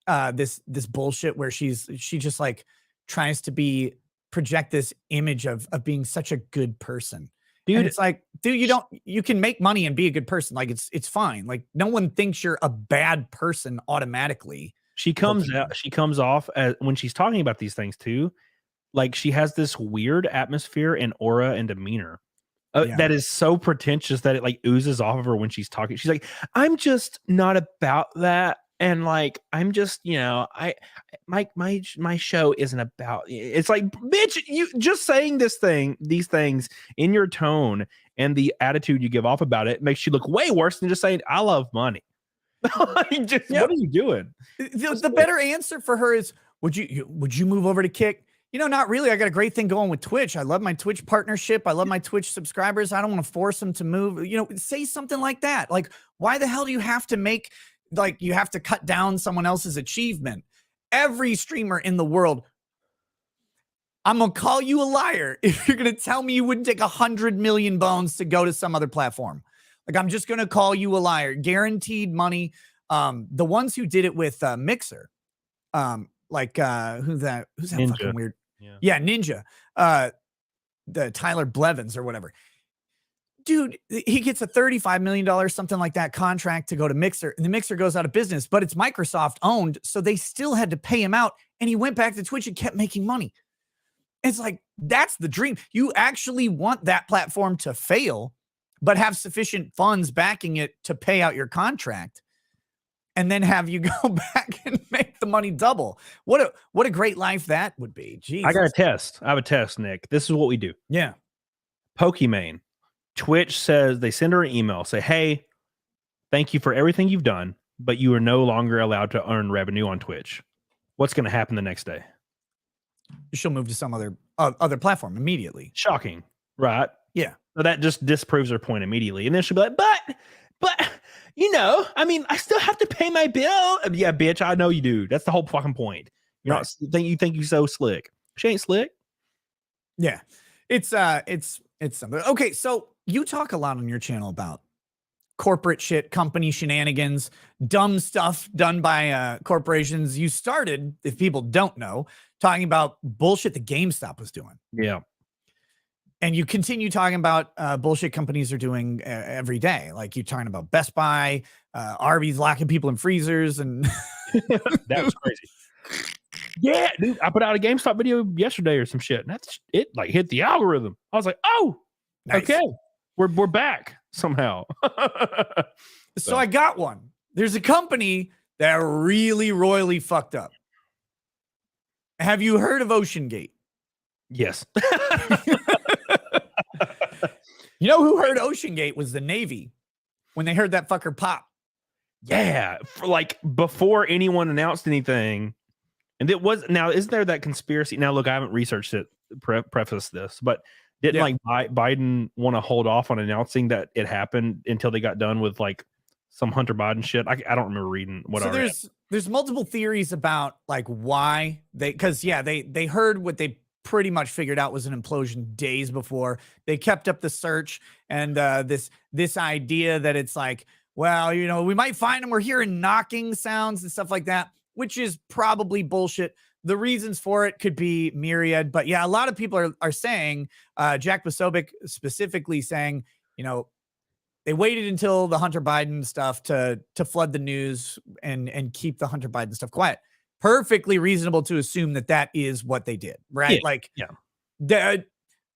This bullshit where she just like tries to project this image of being such a good person. Dude, and it's like, dude, you can make money and be a good person. Like it's fine. Like no one thinks you're a bad person automatically. She comes off as, when she's talking about these things too, like she has this weird atmosphere and aura and demeanor Yeah. that is so pretentious that it like oozes off of her when she's talking. She's like, I'm just not about that. And like, I'm just, you know, my show isn't about, it's like, bitch, you just saying these things in your tone and the attitude you give off about it makes you look way worse than just saying, I love money. Just, what are you doing? The better answer for her is, would you move over to Kick? You know, not really. I got a great thing going with Twitch. I love my Twitch partnership. I love my Twitch subscribers. I don't want to force them to move. You know, say something like that. Like, why the hell do you have to make, like, you have to cut down someone else's achievement? Every streamer in the world, I'm going to call you a liar if you're going to tell me you wouldn't take 100 million bones to go to some other platform. Like, I'm just going to call you a liar. Guaranteed money. The ones who did it with Mixer, who's that Ninja. fucking weird? Yeah, Ninja. The Tyler Blevins or whatever. Dude, he gets a $35 million, something like that, contract to go to Mixer, and the Mixer goes out of business, but it's Microsoft owned, so they still had to pay him out, and he went back to Twitch and kept making money. It's like, that's the dream. You actually want that platform to fail, but have sufficient funds backing it to pay out your contract, and then have you go back and make the money double. What a great life that would be. Jesus. I got a test. I have a test, Nick. This is what we do. Yeah. Pokimane. Twitch says they send her an email, say, hey, thank you for everything you've done, but you are no longer allowed to earn revenue on Twitch. What's going to happen the next day? She'll move to some other platform immediately. Shocking, right? Yeah. So that just disproves her point immediately. And then she'll be like, but, you know, I mean, I still have to pay my bill. Yeah, bitch, I know you do. That's the whole fucking point. You're not, you think you're so slick. She ain't slick. Yeah. It's something. Okay, so you talk a lot on your channel about corporate shit, company shenanigans, dumb stuff done by corporations. You started, if people don't know, talking about bullshit that GameStop was doing. Yeah. And you continue talking about bullshit companies are doing every day. Like you're talking about Best Buy, Arby's locking people in freezers. And that was crazy. Yeah, dude, I put out a GameStop video yesterday or some shit, and that's it. Like hit the algorithm. I was like, "Oh, nice. Okay, we're back somehow." So I got one. There's a company that really royally fucked up. Have you heard of OceanGate? Yes. You know who heard OceanGate was the Navy when they heard that fucker pop. Yeah, for like before anyone announced anything. And it was, now, isn't there that conspiracy? Now, look, I haven't researched it, preface this, but didn't like Biden want to hold off on announcing that it happened until they got done with like some Hunter Biden shit? I don't remember reading what I read. There's multiple theories about like why because they heard what they pretty much figured out was an implosion days before. They kept up the search and this idea that it's like, well, you know, we might find them. We're hearing knocking sounds and stuff like that, which is probably bullshit. The reasons for it could be myriad, but yeah, a lot of people are saying, Jack Posobiec specifically saying, you know, they waited until the Hunter Biden stuff to flood the news and keep the Hunter Biden stuff quiet. Perfectly reasonable to assume that is what they did, right? The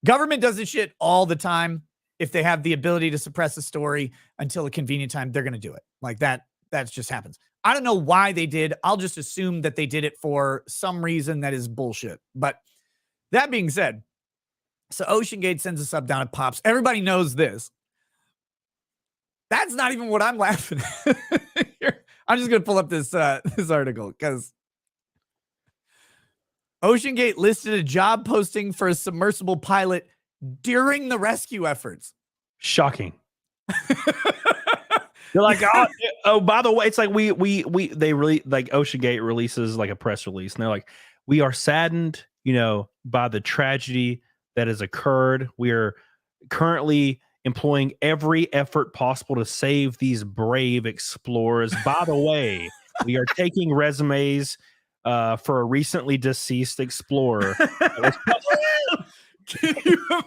government does this shit all the time. If they have the ability to suppress a story until a convenient time, they're going to do it. Like that just happens. I don't know why they did. I'll just assume that they did it for some reason that is bullshit. But that being said, so OceanGate sends a sub down, it pops. Everybody knows this. That's not even what I'm laughing at. I'm just going to pull up this article because OceanGate listed a job posting for a submersible pilot during the rescue efforts. Shocking. They're like, oh, by the way, it's like they really like OceanGate releases like a press release, and they're like, we are saddened, you know, by the tragedy that has occurred. We are currently employing every effort possible to save these brave explorers. By the way, we are taking resumes for a recently deceased explorer.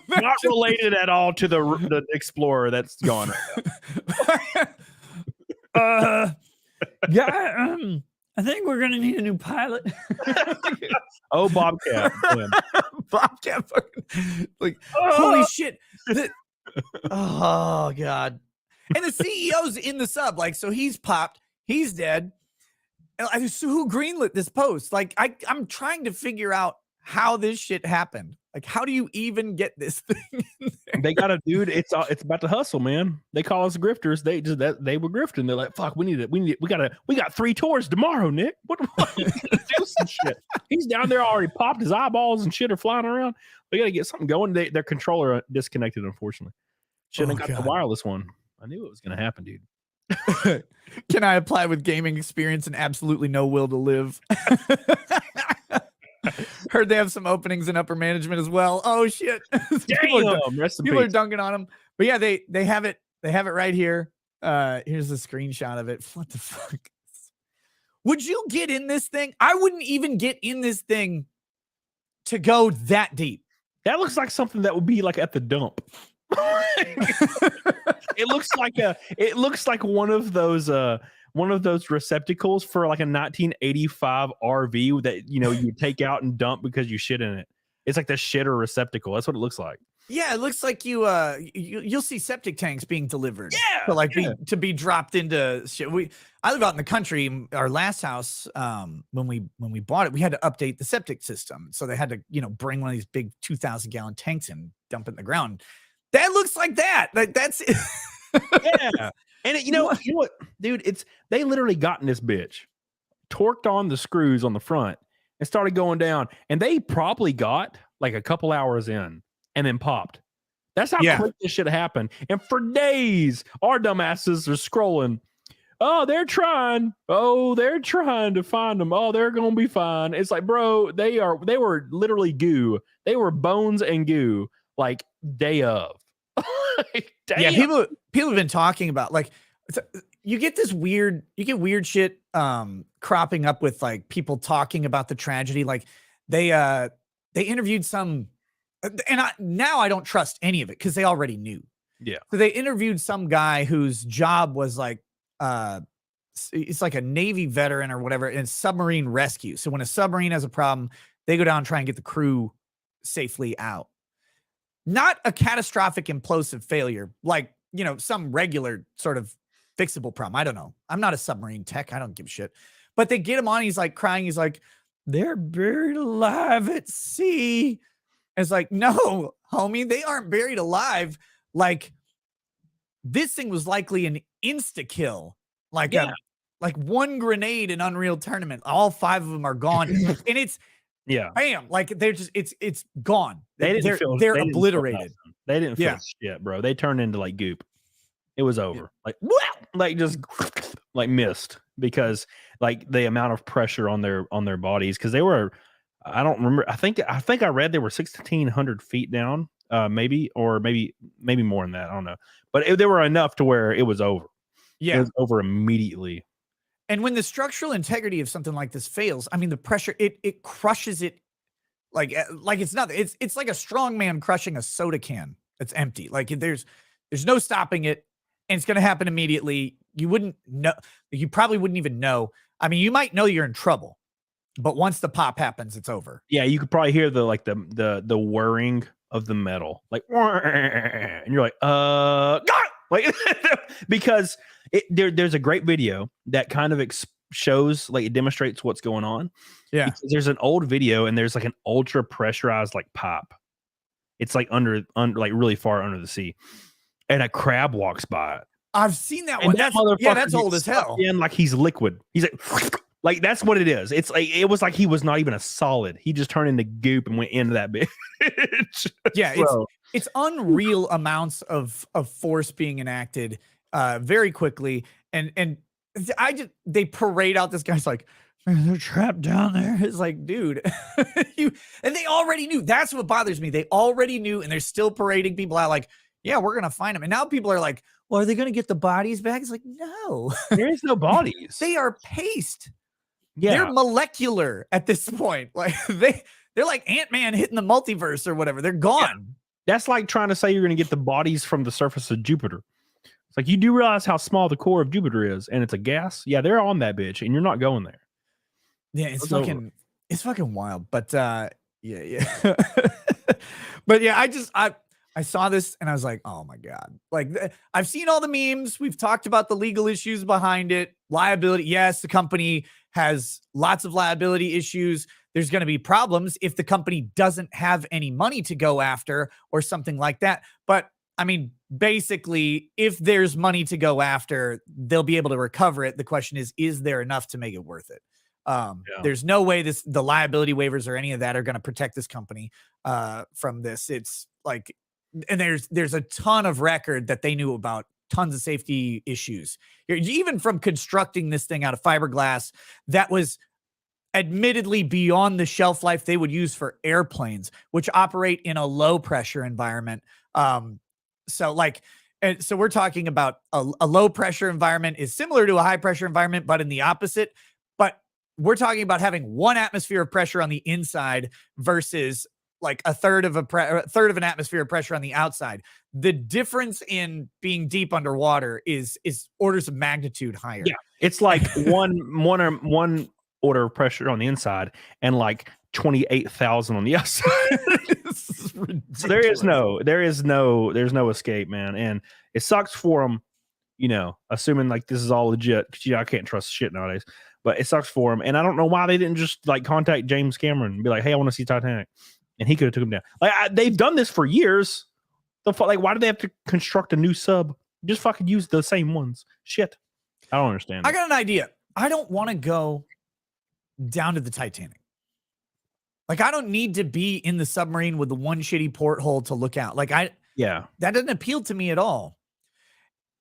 Not related at all to the explorer that's gone right now. I think we're gonna need a new pilot. Oh, Bobcat. Bobcat fucking like holy shit. Oh god. And the CEO's in the sub, like, so he's popped, he's dead. So who greenlit this post? Like, I'm trying to figure out how this shit happened. Like, how do you even get this thing in there? They got a dude. It's about to hustle, man. They call us grifters. They were grifting. They're like, fuck, we got 3 tours tomorrow, Nick. What do some shit? He's down there already popped. His eyeballs and shit are flying around. We got to get something going. Their controller disconnected, unfortunately. Shouldn't have got the wireless one. I knew it was going to happen, dude. Can I apply with gaming experience and absolutely no will to live? Heard they have some openings in upper management as well. Oh shit! people are dunking on them. But yeah, they have it. They have it right here. Here's a screenshot of it. What the fuck? Would you get in this thing? I wouldn't even get in this thing to go that deep. That looks like something that would be like at the dump. It looks like one of those receptacles for like a 1985 RV that you take out and dump because you shit in it. It's like the shitter receptacle. That's what it looks like. Yeah, it looks like you'll see septic tanks being delivered. Yeah, to be dropped into shit. I live out in the country. Our last house, when we bought it, we had to update the septic system, so they had to bring one of these big 2,000-gallon tanks and dump it in the ground. That looks like that. Like that's it. Yeah. And you know what, dude? They literally got in this bitch, torqued on the screws on the front, and started going down. And they probably got like a couple hours in and then popped. That's how quick this shit happened. And for days, our dumbasses are scrolling. Oh, they're trying. Oh, they're trying to find them. Oh, they're gonna be fine. It's like, bro, they were literally goo. They were bones and goo, like day of. Yeah, people have been talking about, like, you get weird shit cropping up with like people talking about the tragedy. Like they interviewed some, and now I don't trust any of it because they already knew. Yeah. So they interviewed some guy whose job was like it's like a Navy veteran or whatever in submarine rescue. So when a submarine has a problem, they go down and try and get the crew safely out. Not a catastrophic implosive failure, like, some regular sort of fixable problem. I don't know. I'm not a submarine tech. I don't give a shit. But they get him on. He's like crying. He's like, they're buried alive at sea. It's like, no, homie, they aren't buried alive. Like, this thing was likely an insta-kill. Like, like one grenade in Unreal Tournament. All 5 of them are gone. And it's, bam, like they're just, it's gone. They're obliterated. They didn't feel shit, bro. They turned into like goop. It was over. Like just like mist, because like the amount of pressure on their bodies, because they were, I don't remember. I think I read they were 1,600 feet down, maybe more than that. I don't know, but they were enough to where it was over. Yeah, it was over immediately. And when the structural integrity of something like this fails, I mean, the pressure, it crushes it like it's nothing. It's like a strong man crushing a soda can that's empty. Like there's no stopping it, and it's going to happen immediately. You wouldn't know. You probably wouldn't even know. I mean, you might know you're in trouble, but once the pop happens, it's over. Yeah, you could probably hear the whirring of the metal, like, and you're like, like, because there's a great video that kind of shows, like, it demonstrates what's going on. Yeah, because there's an old video and there's like an ultra pressurized like pop. It's like under like really far under the sea, and a crab walks by it. I've seen that one. That's old as hell. And like he's liquid. He's like that's what it is. It's like it was like he was not even a solid. He just turned into goop and went into that bitch. Yeah, it's unreal amounts of force being enacted very quickly, and they parade out this guy's like, they're trapped down there. It's like, dude, and they already knew. That's what bothers me. They already knew, and they're still parading people out like, yeah, we're gonna find them. And now people are like, well, are they gonna get the bodies back? It's like, no, there is no bodies. They are paste. Yeah, they're molecular at this point. Like they're like Ant-Man hitting the multiverse or whatever. They're gone. Yeah. That's like trying to say you're gonna get the bodies from the surface of Jupiter. It's like, you do realize how small the core of Jupiter is, and it's a gas. Yeah, they're on that bitch, and you're not going there. Yeah, it's fucking wild. But yeah. But yeah, I saw this and I was like, oh my God. Like I've seen all the memes. We've talked about the legal issues behind it. Liability. Yes, the company has lots of liability issues. There's going to be problems if the company doesn't have any money to go after or something like that. But I mean, basically, if there's money to go after, they'll be able to recover it. The question is there enough to make it worth it? There's no way the liability waivers or any of that are going to protect this company from this. It's like, and there's a ton of record that they knew about, tons of safety issues, even from constructing this thing out of fiberglass that was admittedly beyond the shelf life they would use for airplanes, which operate in a low pressure environment. So we're talking about a low pressure environment is similar to a high pressure environment, but in the opposite. But we're talking about having 1 atmosphere of pressure on the inside versus like a third of an atmosphere of pressure on the outside. The difference in being deep underwater is orders of magnitude higher. Yeah, it's like one order of pressure on the inside and like 28,000 on the outside. So there's no escape, man. And it sucks for them, assuming like this is all legit. I can't trust shit nowadays, but it sucks for them. And I don't know why they didn't just like contact James Cameron and be like, hey, I want to see Titanic. And he could have took him down. Like they've done this for years. Like, why do they have to construct a new sub? Just fucking use the same ones. Shit. I don't understand. I got an idea. I don't want to go down to the Titanic. Like, I don't need to be in the submarine with the one shitty porthole to look out. Like, that doesn't appeal to me at all.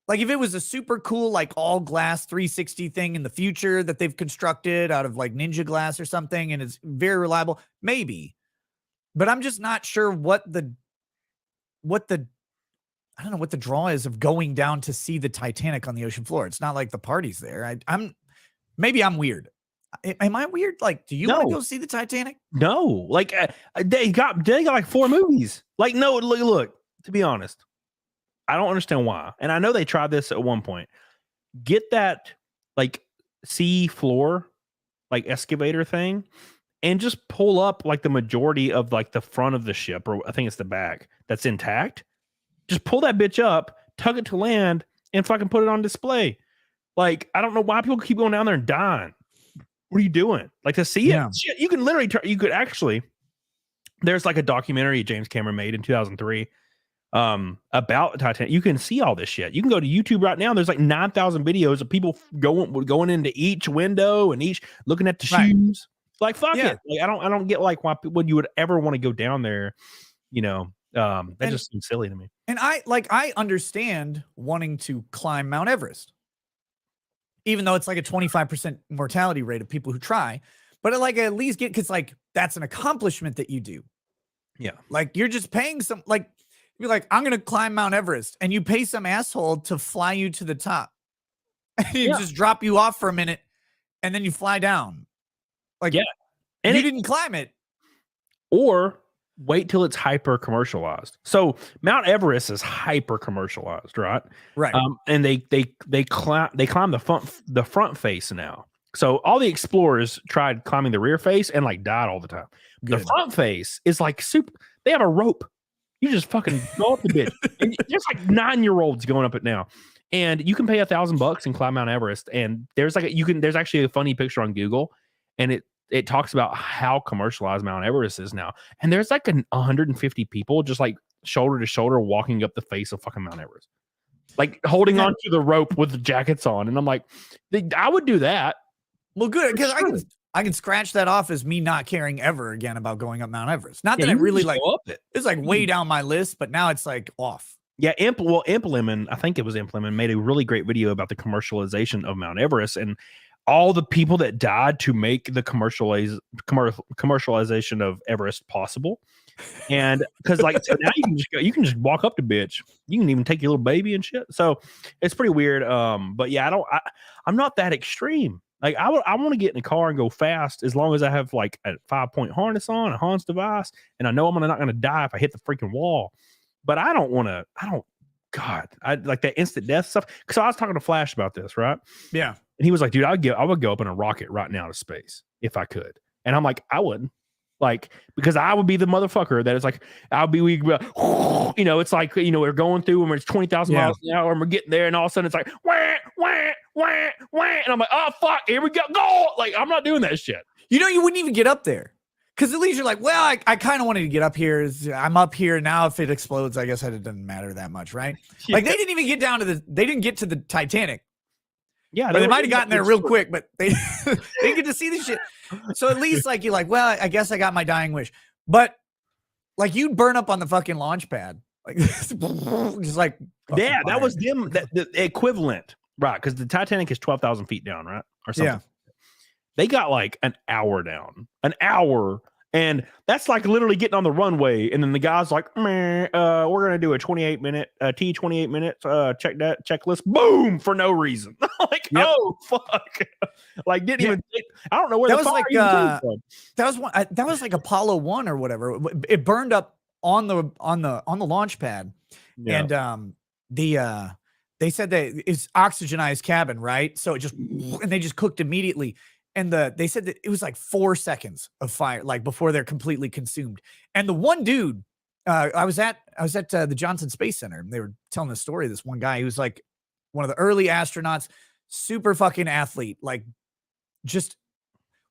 Like, if it was a super cool, like all glass 360 thing in the future that they've constructed out of like Ninja glass or something, and it's very reliable, maybe. But I'm just not sure what the I don't know what the draw is of going down to see the Titanic on the ocean floor. It's not like the party's there. Maybe I'm weird. Am I weird? Like, do you want to go see the Titanic? No, like they got like 4 movies. Like, no, look, to be honest, I don't understand why. And I know they tried this at one point. Get that like sea floor, like excavator thing, and just pull up like the majority of like the front of the ship, or I think it's the back that's intact. Just pull that bitch up, tug it to land, and fucking put it on display. Like, I don't know why people keep going down there and dying. What are you doing? Like, to see it? Shit, you can literally, there's like a documentary James Cameron made in 2003 about Titanic. You can see all this shit. You can go to YouTube right now. There's like 9,000 videos of people going into each window and each looking at the shoes. Like, fuck it. Like, I don't get like why you would ever want to go down there. That just seems silly to me. And I understand wanting to climb Mount Everest, even though it's like a 25% mortality rate of people who try, but at least because like that's an accomplishment that you do. Yeah. Like, you're just paying you're like, I'm going to climb Mount Everest, and you pay some asshole to fly you to the top. You just drop you off for a minute and then you fly down. Like, and you didn't climb it. Or wait till it's hyper commercialized. So Mount Everest is hyper commercialized, right? Right. And they climb the front face now. So all the explorers tried climbing the rear face and like died all the time. Good. The front face is like super. They have a rope. You just fucking go up the bitch. And there's like 9-year-olds going up it now. And you can pay $1,000 and climb Mount Everest. And there's there's actually a funny picture on Google, and it talks about how commercialized Mount Everest is now. And there's like 150 people just like shoulder to shoulder walking up the face of fucking Mount Everest, like holding onto the rope with the jackets on. And I'm like, I would do that. Well, good, because I can scratch that off as me not caring ever again about going up Mount Everest. Not that I really like it. It's like way down my list, but now it's like off. Yeah, Implement, I think it was Implement, made a really great video about the commercialization of Mount Everest and all the people that died to make the commercialization of Everest possible. And because like, so now you can just walk up to bitch. You can even take your little baby and shit. So it's pretty weird. But yeah, I'm not that extreme. Like, I want to get in a car and go fast as long as I have like a 5-point harness on, a Hans device, and I know I'm not going to die if I hit the freaking wall. But I like that instant death stuff. Because I was talking to Flash about this, right? Yeah. And he was like, dude, I would go up in a rocket right now to space if I could. And I'm like, I wouldn't. Like, because I would be the motherfucker that is like, it's like, we're going through and it's 20,000 miles an hour and we're getting there and all of a sudden it's like, wah, wah, wah, wah. And I'm like, oh, fuck, here we go. Like, I'm not doing that shit. You wouldn't even get up there. Because at least you're like, well, I kind of wanted to get up here. I'm up here now. If it explodes, I guess it doesn't matter that much, right? Yeah. Like they didn't even get they didn't get to the Titanic. Yeah, they might have gotten there real quick, but they didn't get to see the shit. So at least like you're like, well, I guess I got my dying wish. But like you'd burn up on the fucking launch pad, like just like that was them the equivalent, right? Because the Titanic is 12,000 feet down, right, or something. Yeah. They got like an hour down, and that's like literally getting on the runway. And then the guy's like, we're gonna do a 28 minute T28 minutes check that checklist, boom, for no reason. Like, oh fuck, like didn't even. I don't know where that was like. That was like Apollo 1 or whatever. It burned up on the launch pad, and they said that it's oxygenized cabin, right? So it and they just cooked immediately. And they said that it was like 4 seconds of fire, like before they're completely consumed. And the one dude, I was at the Johnson Space Center, and they were telling the story of this one guy who was like one of the early astronauts, super fucking athlete, like just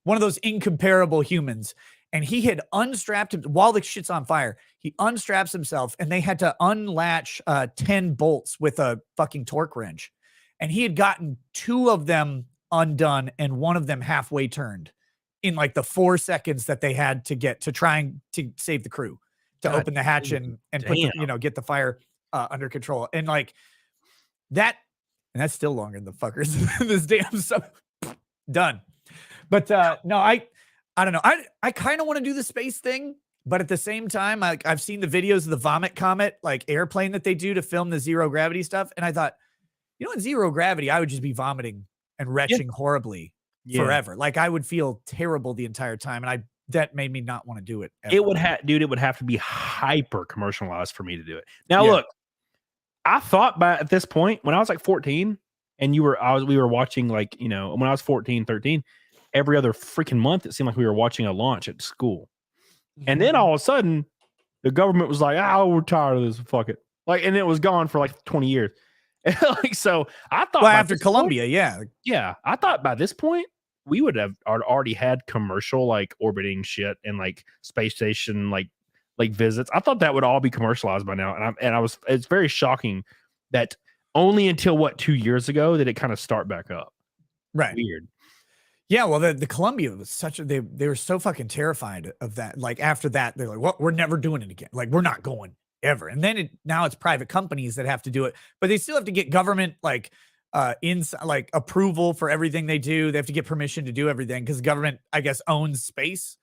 one of those incomparable humans. And he had unstrapped him while the shit's on fire. He unstraps himself, and they had to unlatch 10 bolts with a fucking torque wrench. And he had gotten 2 of them undone and one of them halfway turned in like the 4 seconds that they had to get to trying to save the crew, to open the hatch and put get the fire under control. And like that, and that's still longer than the fuckers. This damn stuff done. But no, I don't know. I kind of want to do the space thing, but at the same time, I've seen the videos of the Vomit Comet like airplane that they do to film the zero gravity stuff, and I thought, in zero gravity, I would just be vomiting and retching horribly forever. Like I would feel terrible the entire time. And that made me not want to do it. Ever. It would have to be hyper commercialized for me to do it. Now, look, I thought at this point when I was like 14 and we were watching like, when I was 14, 13, every other freaking month, it seemed like we were watching a launch at school. Mm-hmm. And then all of a sudden the government was like, we're tired of this. Fuck it. Like, and it was gone for like 20 years. Like, so I thought after Columbia, I thought by this point we would have already had commercial like orbiting shit and like space station like visits. I thought that would all be commercialized by now, it's very shocking that only until 2 years ago did it kind of start back up. Right, weird. Yeah, well, the Columbia was they were so fucking terrified of that. Like after that, they're like, well, we're never doing it again. Like we're not going ever. And then now it's private companies that have to do it, but they still have to get government like approval for everything they do. They have to get permission to do everything because the government, I guess, owns space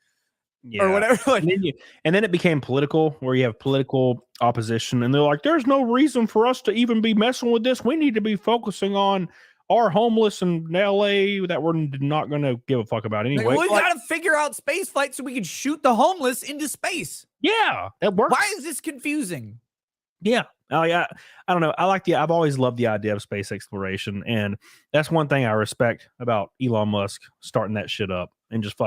or whatever. Like, and then it became political, where you have political opposition, and they're like, "There's no reason for us to even be messing with this. We need to be focusing on our homeless in LA that we're not going to give a fuck about anyway." We got to figure out space flight so we can shoot the homeless into space. Yeah, that works. Why is this confusing? Yeah. Oh yeah. I don't know. I've always loved the idea of space exploration. And that's one thing I respect about Elon Musk starting that shit up and just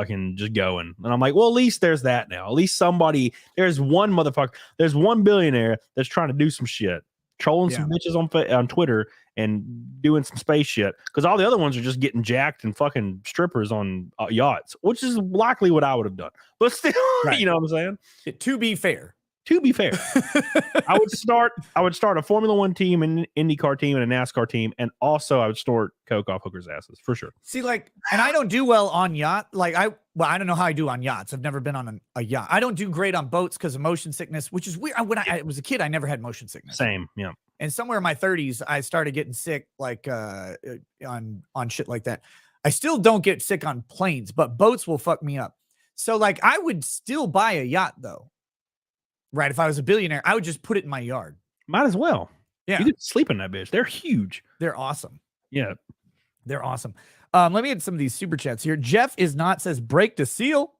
going. And I'm like, well, at least there's that now. At least there's one billionaire that's trying to do some shit, trolling some bitches on Twitter and doing some space shit. Because all the other ones are just getting jacked and fucking strippers on yachts, which is likely what I would have done. But still, you know what I'm saying? To be fair, I would start a Formula One team, an IndyCar team, and a NASCAR team, and also I would snort coke off hookers' asses for sure. See, like, and I don't do well on yacht. Like, I don't know how I do on yachts. I've never been on a yacht. I don't do great on boats because of motion sickness, which is weird. When I was a kid, I never had motion sickness. Same, yeah. And somewhere in my 30s, I started getting sick, like on shit like that. I still don't get sick on planes, but boats will fuck me up. So, like, I would still buy a yacht though. Right. If I was a billionaire, I would just put it in my yard. Might as well. Yeah. You could sleep in that bitch. They're huge. They're awesome. Yeah. They're awesome. Let me get some of these super chats here. Jeff is not says break to seal.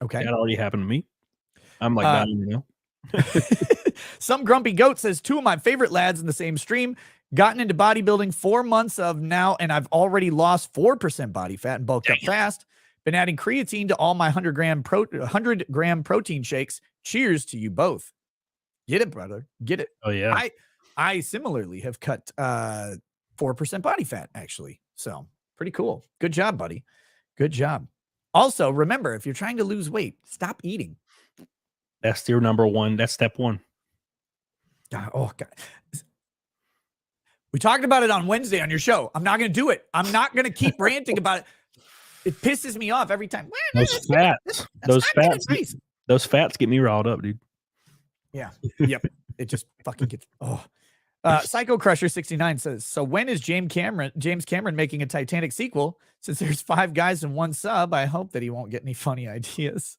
Okay. That already happened to me. I'm like, Some grumpy goat says 2 of my favorite lads in the same stream. Gotten into bodybuilding 4 months of now, and I've already lost 4% body fat and bulked up fast. Been adding creatine to all my 100 gram protein shakes. Cheers to you both. Get it, brother. Get it. Oh yeah. I similarly have cut 4% body fat, actually. So pretty cool. Good job, buddy. Good job. Also, remember, if you're trying to lose weight, stop eating. That's your number one. That's step one. Oh, God. We talked about it on Wednesday on your show. I'm not going to do it. I'm not going to keep ranting about it. It pisses me off every time. Those fats get me riled up, dude. Yeah. Yep. It just fucking gets. Oh. Psycho Crusher 69 says, so when is James Cameron making a Titanic sequel? Since there's 5 guys and 1 sub, I hope that he won't get any funny ideas.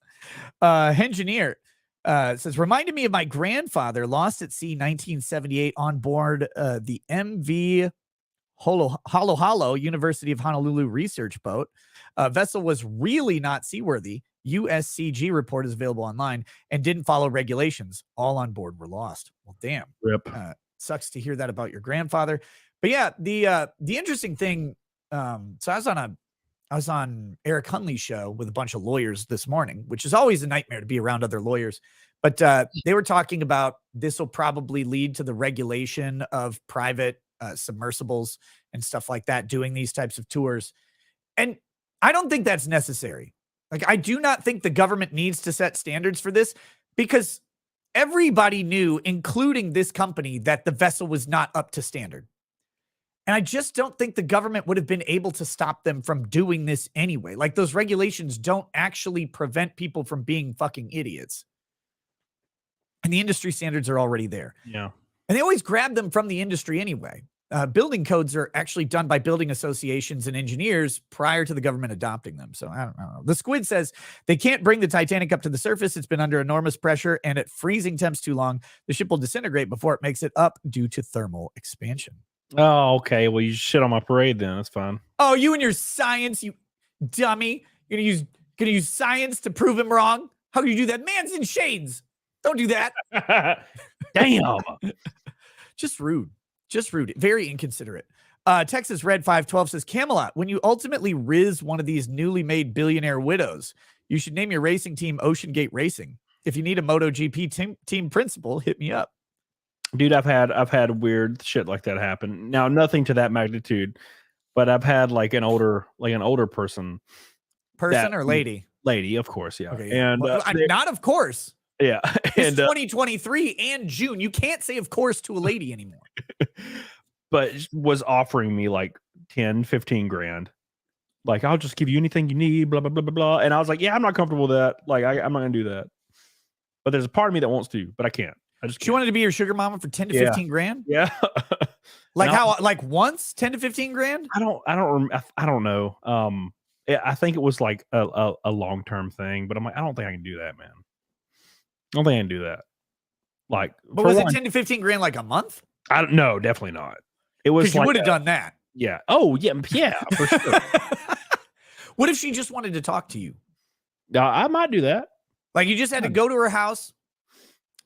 Engineer says, reminded me of my grandfather lost at sea 1978 on board the MV Halo University of Honolulu research boat. Vessel was really not seaworthy. USCG report is available online and didn't follow regulations. All on board were lost. Well, damn. Rip. Sucks to hear that about your grandfather. But yeah, the interesting thing, so I was on Eric Hunley's show with a bunch of lawyers this morning, which is always a nightmare to be around other lawyers. But they were talking about this will probably lead to the regulation of private submersibles and stuff like that, doing these types of tours. And I don't think that's necessary. Like, I do not think the government needs to set standards for this, because everybody knew, including this company, that the vessel was not up to standard. And I just don't think the government would have been able to stop them from doing this anyway. Like, those regulations don't actually prevent people from being fucking idiots. And the industry standards are already there. Yeah. And they always grab them from the industry anyway. Building codes are actually done by building associations and engineers prior to the government adopting them. So I don't know. The Squid says they can't bring the Titanic up to the surface. It's been under enormous pressure, and at freezing temps too long, the ship will disintegrate before it makes it up due to thermal expansion. Oh, okay. Well, you shit on my parade then. That's fine. Oh, you and your science, you dummy. You're gonna use science to prove him wrong? How can you do that? Man's in shades. Don't do that. Damn. Just rude. Just rude. Very inconsiderate. Texas Red 512 says, Camelot, when you ultimately riz one of these newly made billionaire widows, you should name your racing team OceanGate Racing. If you need a MotoGP team principal, hit me up. Dude, I've had weird shit like that happen. Now, nothing to that magnitude, but I've had like an older person or lady? Lady, of course, yeah. Okay, yeah. And well, not of course. Yeah. It's 2023 and June. You can't say of course to a lady anymore. But was offering me like 10, 15 grand. Like, I'll just give you anything you need, blah, blah, blah, blah, blah. And I was like, yeah, I'm not comfortable with that. Like, I'm not going to do that. But there's a part of me that wants to, but I can't. She wanted to be your sugar mama for 10 to 15 grand? Yeah. Like how, like once 10 to 15 grand? I don't know. I think it was like a long-term thing, but I'm like, I don't think I can do that, man. I don't think I can do that. Like, but was it 10 to 15 grand like a month? I don't know, definitely not. It was because you would have done that. Yeah. Oh, yeah, for sure. What if she just wanted to talk to you? I might do that. Like, you just had to go to her house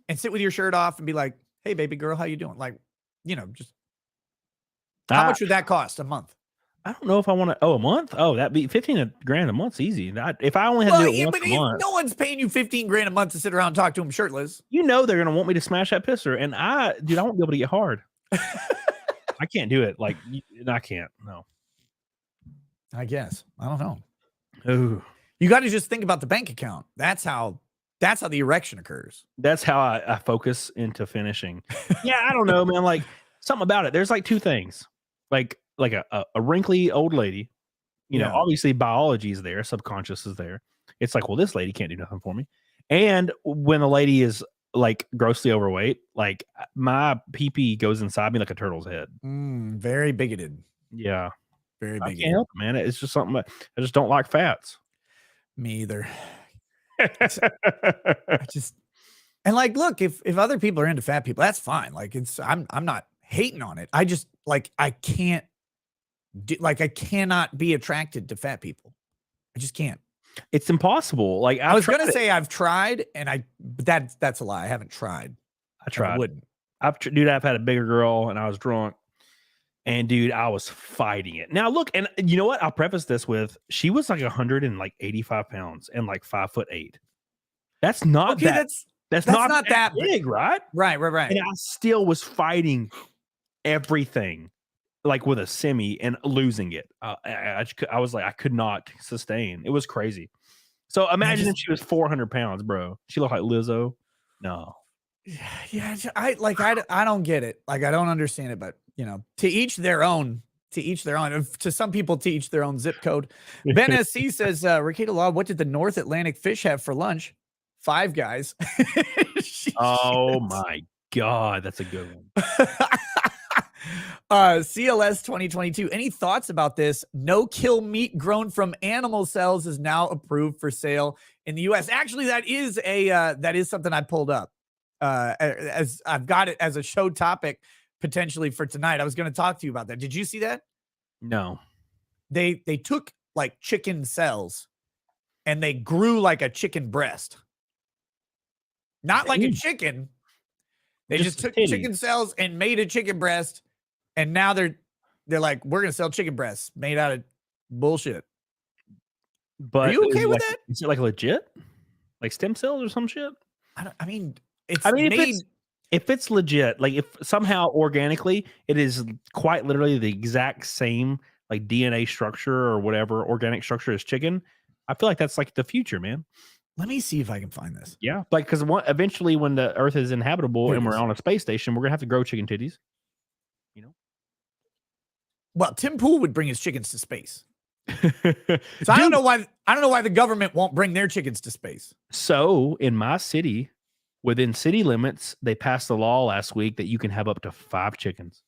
and sit with your shirt off and be like, hey, baby girl, how you doing? Like, just how much would that cost a month? I don't know if I want to. Oh, a month? Oh, that'd be 15 grand a month's easy. If I only had to do it once a month. No one's paying you 15 grand a month to sit around and talk to him shirtless. They're going to want me to smash that pisser. And I won't be able to get hard. I can't do it. Like, I can't. No. I guess. I don't know. Ooh. You got to just think about the bank account. That's how the erection occurs. That's how I focus into finishing. Yeah, I don't know, man. Like, something about it. There's like two things. Like a wrinkly old lady, obviously biology is there, subconscious is there. It's like, well, this lady can't do nothing for me. And when a lady is like grossly overweight, like my pee-pee goes inside me like a turtle's head. Very bigoted. Yeah. Very bigoted. I can't help it, man. It's just something I just don't like fats. Me either. And like, look, if other people are into fat people, that's fine. Like, I'm not hating on it. I just I cannot be attracted to fat people. I just can't. It's impossible. Like, I was gonna say I've tried, but that's a lie. I haven't tried. I tried. I wouldn't. I've had a bigger girl, and I was drunk, And dude, I was fighting it. Now look, and you know what? I'll preface this with she was like 185 pounds and like 5'8". That's not okay. that. That's not that big, right? Right. And I still was fighting everything, like with a semi and losing it. I was like, I could not sustain. It was crazy. So imagine if she was 400 pounds, bro. She looked like Lizzo. No. Yeah, I don't get it. Like, I don't understand it, but you know, to each their own. To each their own. To some people, to each their own zip code. Ben SC says, Ricardo Law, what did the North Atlantic fish have for lunch? Five Guys. Oh my God, that's a good one. CLS 2022. Any thoughts about this? No kill meat grown from animal cells is now approved for sale in the US. Actually, that is something I pulled up. As I've got it as a show topic potentially for tonight. I was going to talk to you about that. Did you see that? No. They took like chicken cells and they grew like a chicken breast. Not like a chicken. They just took chicken cells and made a chicken breast, and now they're like, we're gonna sell chicken breasts made out of bullshit. But are you okay with that? Is it like legit? Like stem cells or some shit? If it's legit, like if somehow organically it is quite literally the exact same like DNA structure or whatever organic structure as chicken, I feel like that's like the future, man. Let me see if I can find this. Yeah, like because eventually when the Earth is inhabitable and we're on a space station, we're gonna have to grow chicken titties. You know. Well, Tim Pool would bring his chickens to space. So I don't know why the government won't bring their chickens to space. So in my city, within city limits, they passed a law last week that you can have up to 5 chickens.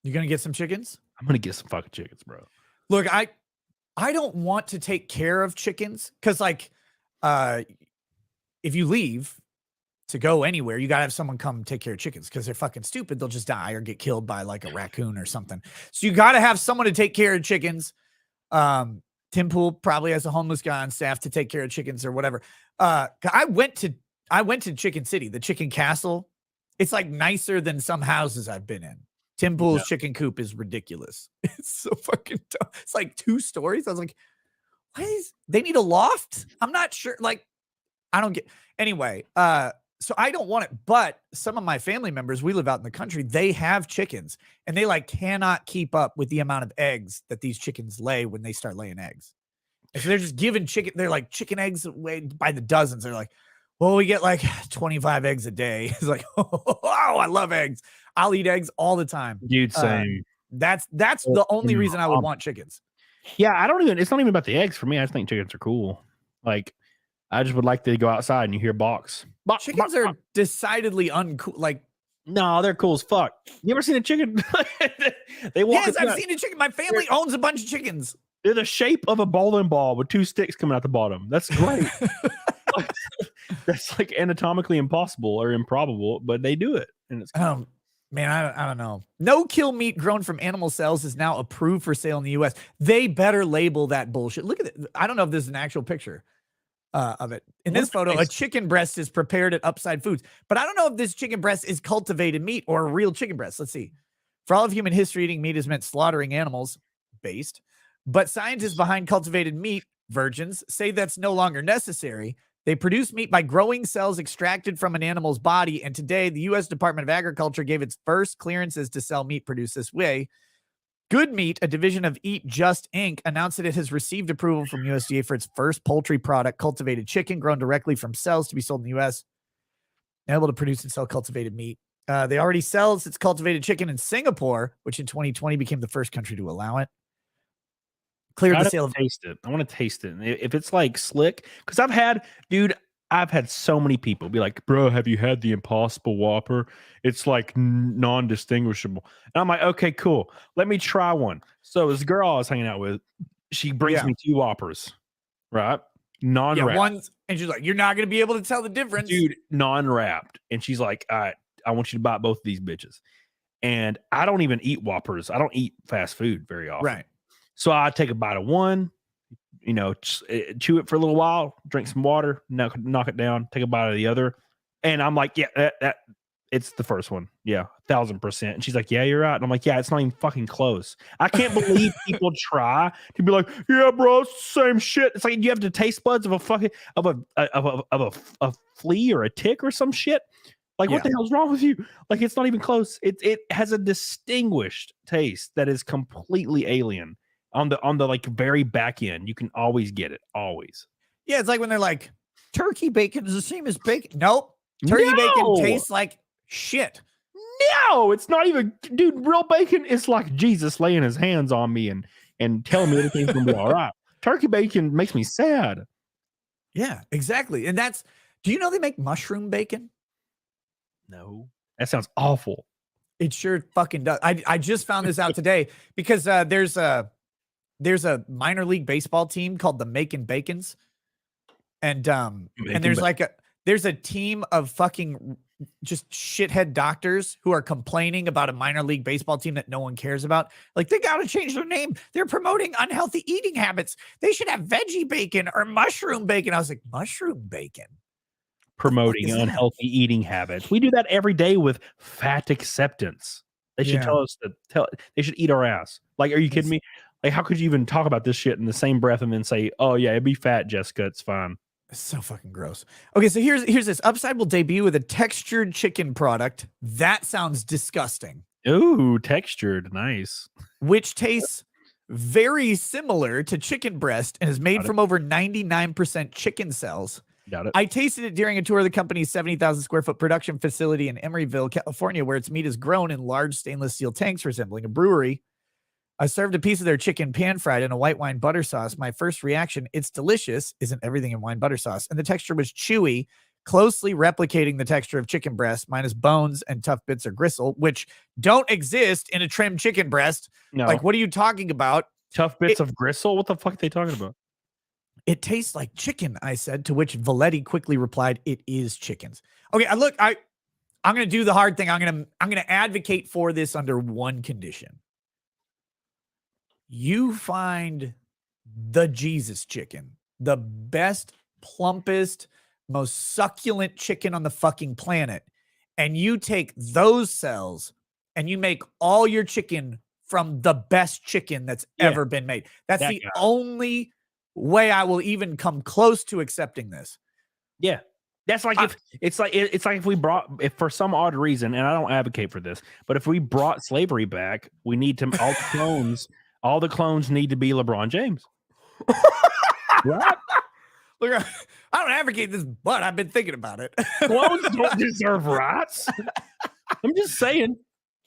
You gonna get some chickens? I'm gonna get some fucking chickens, bro. Look, I don't want to take care of chickens because like if you leave to go anywhere, you gotta have someone come take care of chickens because they're fucking stupid. They'll just die or get killed by like a raccoon or something. So you gotta have someone to take care of chickens. Tim Pool probably has a homeless guy on staff to take care of chickens or whatever. I went to Chicken City, the chicken castle. It's like nicer than some houses I've been in. Tim Pool's chicken coop is ridiculous. It's so fucking dumb. It's like 2 stories. I was like, they need a loft? I'm not sure. Like, I don't get anyway. So I don't want it, but some of my family members, we live out in the country, they have chickens and they like cannot keep up with the amount of eggs that these chickens lay when they start laying eggs. And so they're just giving they're like chicken eggs away by the dozens. They're like, well, we get like 25 eggs a day. It's like, oh, I love eggs. I'll eat eggs all the time. Dude, same. That's the only reason I would want chickens. Yeah, it's not even about the eggs for me. I just think chickens are cool. Like, I just would like to go outside and you hear box. Chickens are decidedly uncool. Like, no, they're cool as fuck. You ever seen a chicken? They walk. Yes, I've seen a chicken. My family owns a bunch of chickens. They're the shape of a bowling ball with 2 sticks coming out the bottom. That's great. That's like anatomically impossible or improbable, but they do it. And it's cool. Man, I don't know. No kill meat grown from animal cells is now approved for sale in the US. They better label that bullshit. Look at it. I don't know if this is an actual picture of it. In this photo, a chicken breast is prepared at Upside Foods, but I don't know if this chicken breast is cultivated meat or a real chicken breast. Let's see. For all of human history, eating meat has meant slaughtering animals, based, but scientists behind cultivated meat, virgins, say that's no longer necessary. They produce meat by growing cells extracted from an animal's body, and today the U.S. Department of Agriculture gave its first clearances to sell meat produced this way. Good Meat, a division of Eat Just Inc., announced that it has received approval from USDA for its first poultry product, cultivated chicken grown directly from cells to be sold in the U.S. Able to produce and sell cultivated meat. They already sells its cultivated chicken in Singapore, which in 2020 became the first country to allow it. Cleared the sale of taste it. I want to taste it. If it's like slick, because I've had so many people be like, bro, have you had the Impossible Whopper? It's like non-distinguishable. And I'm like, okay, cool. Let me try one. So this girl I was hanging out with, she brings me 2 Whoppers, right? Non-wrapped. One's, and she's like, you're not going to be able to tell the difference. Dude, non-wrapped. And she's like, all right, I want you to buy both of these bitches. And I don't even eat Whoppers. I don't eat fast food very often. Right. So I take a bite of one, chew it for a little while, drink some water, knock it down, take a bite of the other. And I'm like, yeah, It's the first one. Yeah, 1,000%. And she's like, yeah, you're right. And I'm like, yeah, it's not even fucking close. I can't believe people try to be like, yeah, bro, it's the same shit. It's like you have the taste buds of a fucking a flea or a tick or some shit. Like, what the hell's wrong with you? Like, it's not even close. It has a distinguished taste that is completely alien on the like very back end. You can always get it. Always. Yeah, it's like when they're like, turkey bacon is the same as bacon. Nope. Turkey bacon tastes like shit. No, it's not even, dude. Real bacon is like Jesus laying his hands on me and telling me everything's gonna be all right. Turkey bacon makes me sad. Yeah, exactly. And do you know they make mushroom bacon? No, that sounds awful. It sure fucking does. I just found this out today because there's a minor league baseball team called the Makin' Bacons, and there's a team of fucking just shithead doctors who are complaining about a minor league baseball team that no one cares about. Like, they got to change their name. They're promoting unhealthy eating habits. They should have veggie bacon or mushroom bacon. I was like, mushroom bacon? Promoting unhealthy eating habits. We do that every day with fat acceptance. They should tell us they should eat our ass. Like, are you kidding me? Like, how could you even talk about this shit in the same breath and then say, oh yeah, it'd be fat, Jessica, it's fine. It's so fucking gross. Okay, so here's this. Upside will debut with a textured chicken product. That sounds disgusting. Ooh, textured. Nice. Which tastes very similar to chicken breast and is made from over 99% chicken cells. Got it. I tasted it during a tour of the company's 70,000 square foot production facility in Emeryville, California, where its meat is grown in large stainless steel tanks resembling a brewery. I served a piece of their chicken pan-fried in a white wine butter sauce. My first reaction, it's delicious, isn't everything in wine butter sauce. And the texture was chewy, closely replicating the texture of chicken breast, minus bones and tough bits of gristle, which don't exist in a trimmed chicken breast. No. Like, what are you talking about? Tough bits of gristle? What the fuck are they talking about? It tastes like chicken, I said, to which Valetti quickly replied, it is chickens. Okay, I'm going to do the hard thing. I'm going to advocate for this under one condition. You find the Jesus chicken, the best, plumpest, most succulent chicken on the fucking planet, and you take those cells and you make all your chicken from the best chicken that's ever been made. That's the only way I will even come close to accepting this. Yeah. That's like if for some odd reason, and I don't advocate for this, but if we brought slavery back, we need to all the clones need to be LeBron James. Right? Look, I don't advocate this, but I've been thinking about it. Clones don't deserve rights. I'm just saying.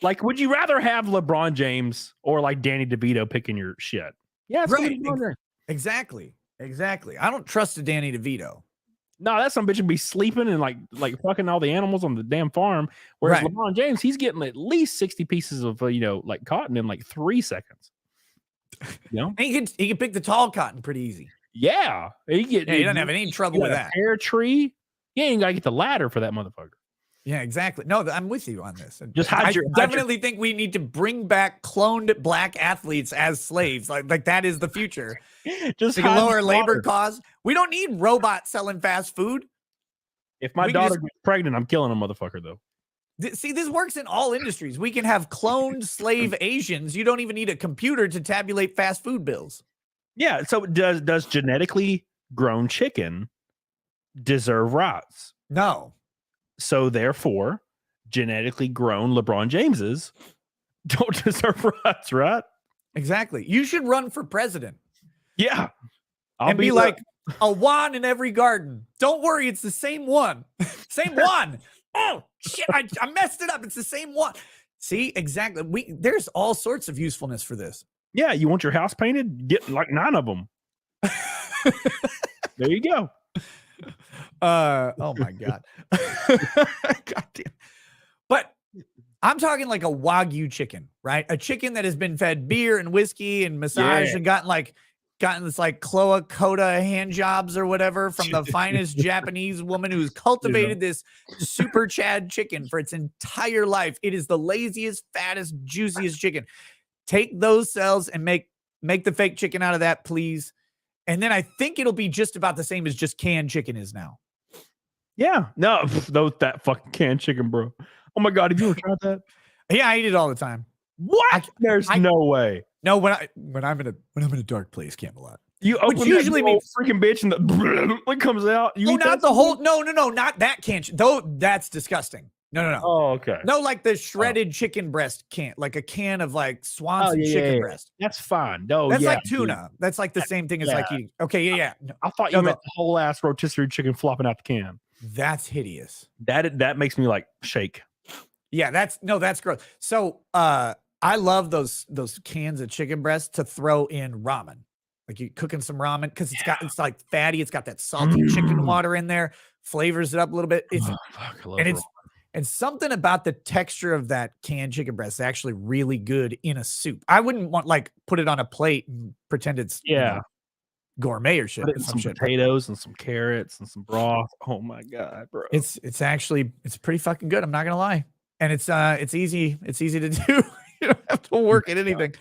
Like, would you rather have LeBron James or like Danny DeVito picking your shit? Yeah, it's right. Exactly. I don't trust a Danny DeVito. No, that some bitch would be sleeping and like fucking all the animals on the damn farm. Whereas LeBron James, he's getting at least 60 pieces of like cotton in like 3 seconds. You know, and he can pick the tall cotton pretty easy. Yeah, he doesn't have any trouble with that. Pear tree. You ain't gotta get the ladder for that motherfucker. Yeah, exactly. No, I'm with you on this. I definitely think we need to bring back cloned black athletes as slaves. Like that is the future. Just to lower labor costs. We don't need robots selling fast food. If my daughter gets pregnant, I'm killing a motherfucker though. See, this works in all industries. We can have cloned slave Asians. You don't even need a computer to tabulate fast food bills. Yeah. So does genetically grown chicken deserve rights? No. So therefore, genetically grown LeBron Jameses don't deserve rights, right? Exactly. You should run for president. Yeah. And be like a wand in every garden. Don't worry, it's the same one. Same one. Oh shit! I messed it up. It's the same one. See, exactly. There's all sorts of usefulness for this. Yeah, you want your house painted? Get like 9 of them. There you go. Oh my god. God damn. But I'm talking like a Wagyu chicken, right? A chicken that has been fed beer and whiskey and massaged and gotten this like Cloa Coda hand jobs or whatever from the finest Japanese woman who's cultivated this super Chad chicken for its entire life. It is the laziest, fattest, juiciest chicken. Take those cells and make the fake chicken out of that, please. And then I think it'll be just about the same as just canned chicken is now. Yeah. No, that fucking canned chicken, bro. Oh my god, have you ever tried that? Yeah, I eat it all the time. What? There's no way. No, when I'm in a dark place, Camelot. You open Which usually that means freaking bitch and the it comes out. You oh, eat not that the whole. No, not that can. Though that's disgusting. No. Oh, okay. No, like the shredded chicken breast can, like a can of like Swanson yeah, chicken breast. That's fine. No, That's yeah, like tuna. dude. That's like the same thing as like eating. Okay, yeah. No, I thought you meant the whole ass rotisserie chicken flopping out the can. That's hideous. That makes me like shake. Yeah, that's gross. So I love those cans of chicken breast to throw in ramen. Like you cooking some ramen because it's like fatty. It's got that salty chicken water in there, flavors it up a little bit. And something about the texture of that canned chicken breast is actually really good in a soup. I wouldn't want like put it on a plate and pretend it's gourmet or shit. Some potatoes and some carrots and some broth. Oh my god, bro! It's pretty fucking good. I'm not gonna lie, and it's easy to do. You don't have to work at anything.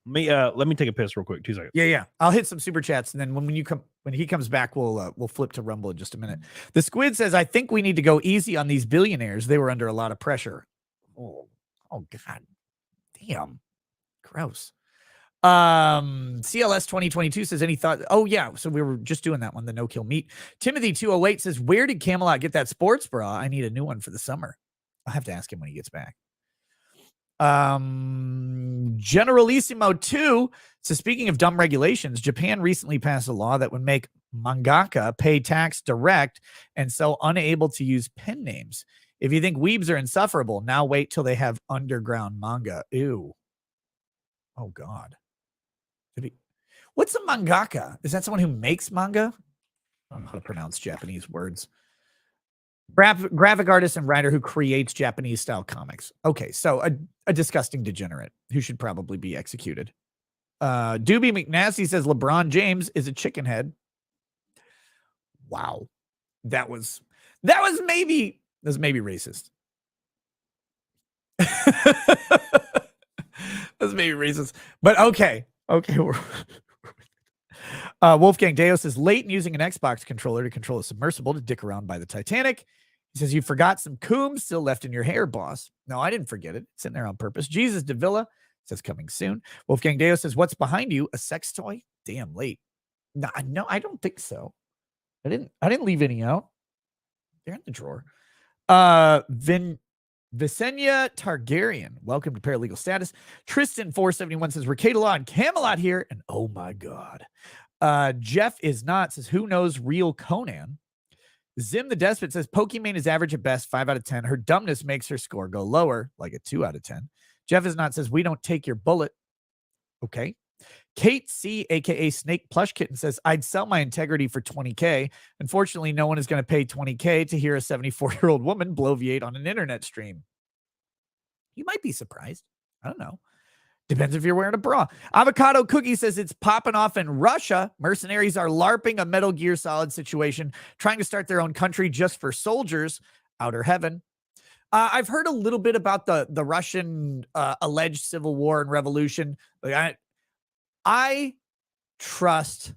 Let me take a piss real quick. 2 seconds. Yeah. I'll hit some super chats, and then when he comes back, we'll flip to Rumble in just a minute. The Squid says, "I think we need to go easy on these billionaires. They were under a lot of pressure." Oh god, damn, gross. CLS 2022 says, "Any thought?" Oh yeah, so we were just doing that one, the no kill meat. Timothy 208 says, "Where did Camelot get that sports bra? I need a new one for the summer." I'll have to ask him when he gets back. Generalissimo 2. So speaking of dumb regulations, Japan recently passed a law that would make mangaka pay tax direct and so unable to use pen names. If you think weebs are insufferable, now wait till they have underground manga. Ew. Oh God. What's a mangaka? Is that someone who makes manga? I don't know how to pronounce Japanese words. Graphic artist and writer who creates Japanese style comics. Okay, so a disgusting degenerate who should probably be executed. Doobie McNasty says LeBron James is a chicken head. Wow, that was maybe racist. That's maybe racist, but okay. Wolfgang Deo says Leighton using an Xbox controller to control a submersible to dick around by the Titanic. He says, "You forgot some combs still left in your hair, boss." No, I didn't forget it. It's in there on purpose. Jesus Davila says, "Coming soon." Wolfgang Deo says, "What's behind you? A sex toy?" Damn late. No, I don't think so. I didn't leave any out. They're in the drawer. Visenya Targaryen, welcome to Paralegal Status. Tristan 471 says, "Ricada and Camelot here." And oh my God. Jeff is not says, "Who knows real Conan?" Zim the Despot says, "Pokimane is average at best, 5 out of 10. Her dumbness makes her score go lower, like a 2 out of 10. Jeff is not says, "We don't take your bullet." Okay. Kate C, aka Snake Plush Kitten, says, "I'd sell my integrity for 20K. Unfortunately, no one is going to pay 20K to hear a 74-year-old woman bloviate on an internet stream." You might be surprised. I don't know. Depends if you're wearing a bra. Avocado Cookie says, "It's popping off in Russia. Mercenaries are LARPing a Metal Gear Solid situation, trying to start their own country just for soldiers. Outer heaven." I've heard a little bit about the Russian alleged civil war and revolution. Like I trust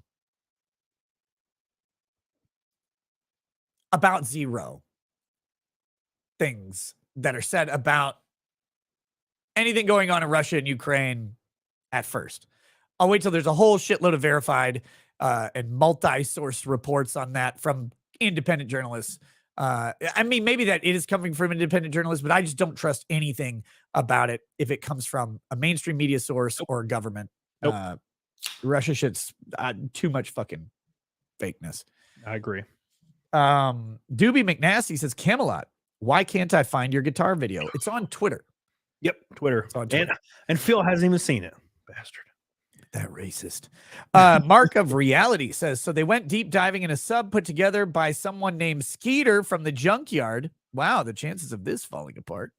about zero things that are said about anything going on in Russia and Ukraine at first. I'll wait till there's a whole shitload of verified and multi-source reports on that from independent journalists. I mean, maybe that it is coming from independent journalists, but I just don't trust anything about it if it comes from a mainstream media source or a government. Nope. Russia shit's too much fucking fakeness. I agree. Doobie McNasty says, "Camelot, why can't I find your guitar video? It's on Twitter." Yep, Twitter. And Phil hasn't even seen it. Bastard. That racist. Mark of Reality says, "So they went deep diving in a sub put together by someone named Skeeter from the junkyard. Wow, the chances of this falling apart."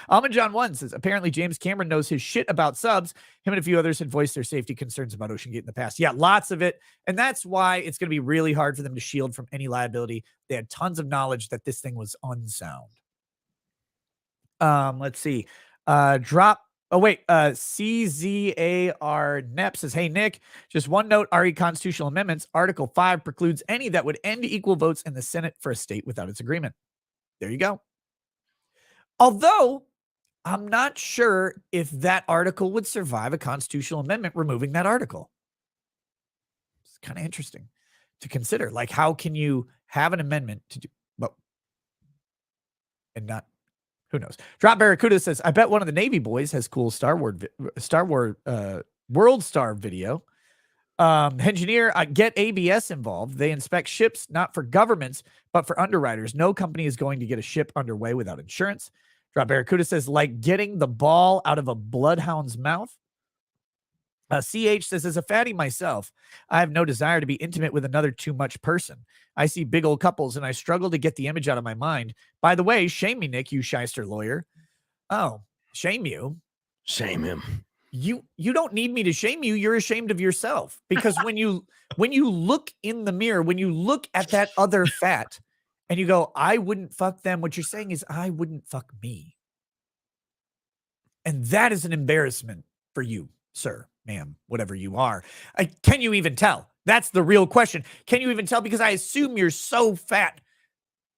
Almond John 1 says, "Apparently James Cameron knows his shit about subs. Him and a few others had voiced their safety concerns about OceanGate in the past." Yeah, lots of it. And that's why it's going to be really hard for them to shield from any liability. They had tons of knowledge that this thing was unsound. Let's see. CZAR Nep says, "Hey, Nick, just one note, RE constitutional amendments. Article 5 precludes any that would end equal votes in the Senate for a state without its agreement." There you go. Although I'm not sure if that article would survive a constitutional amendment removing that article. It's kind of interesting to consider. Like, how can you have an amendment to do, but and not, who knows? Drop Barracuda says, I bet one of the Navy boys has cool Star Wars World Star video. Engineer, get ABS involved. They inspect ships not for governments, but for underwriters. No company is going to get a ship underway without insurance. Drop Barracuda says, like getting the ball out of a bloodhound's mouth. CH says, as a fatty myself, I have no desire to be intimate with another too much person. I see big old couples and I struggle to get the image out of my mind. By the way, shame me, Nick, you shyster lawyer. Oh, shame you. Shame him. You don't need me to shame you. You're ashamed of yourself, because when you look in the mirror, when you look at that other fat and you go, I wouldn't fuck them, what you're saying is, I wouldn't fuck me. And that is an embarrassment for you, sir, ma'am, whatever you are. Can you even tell? That's the real question. Can you even tell? Because I assume you're so fat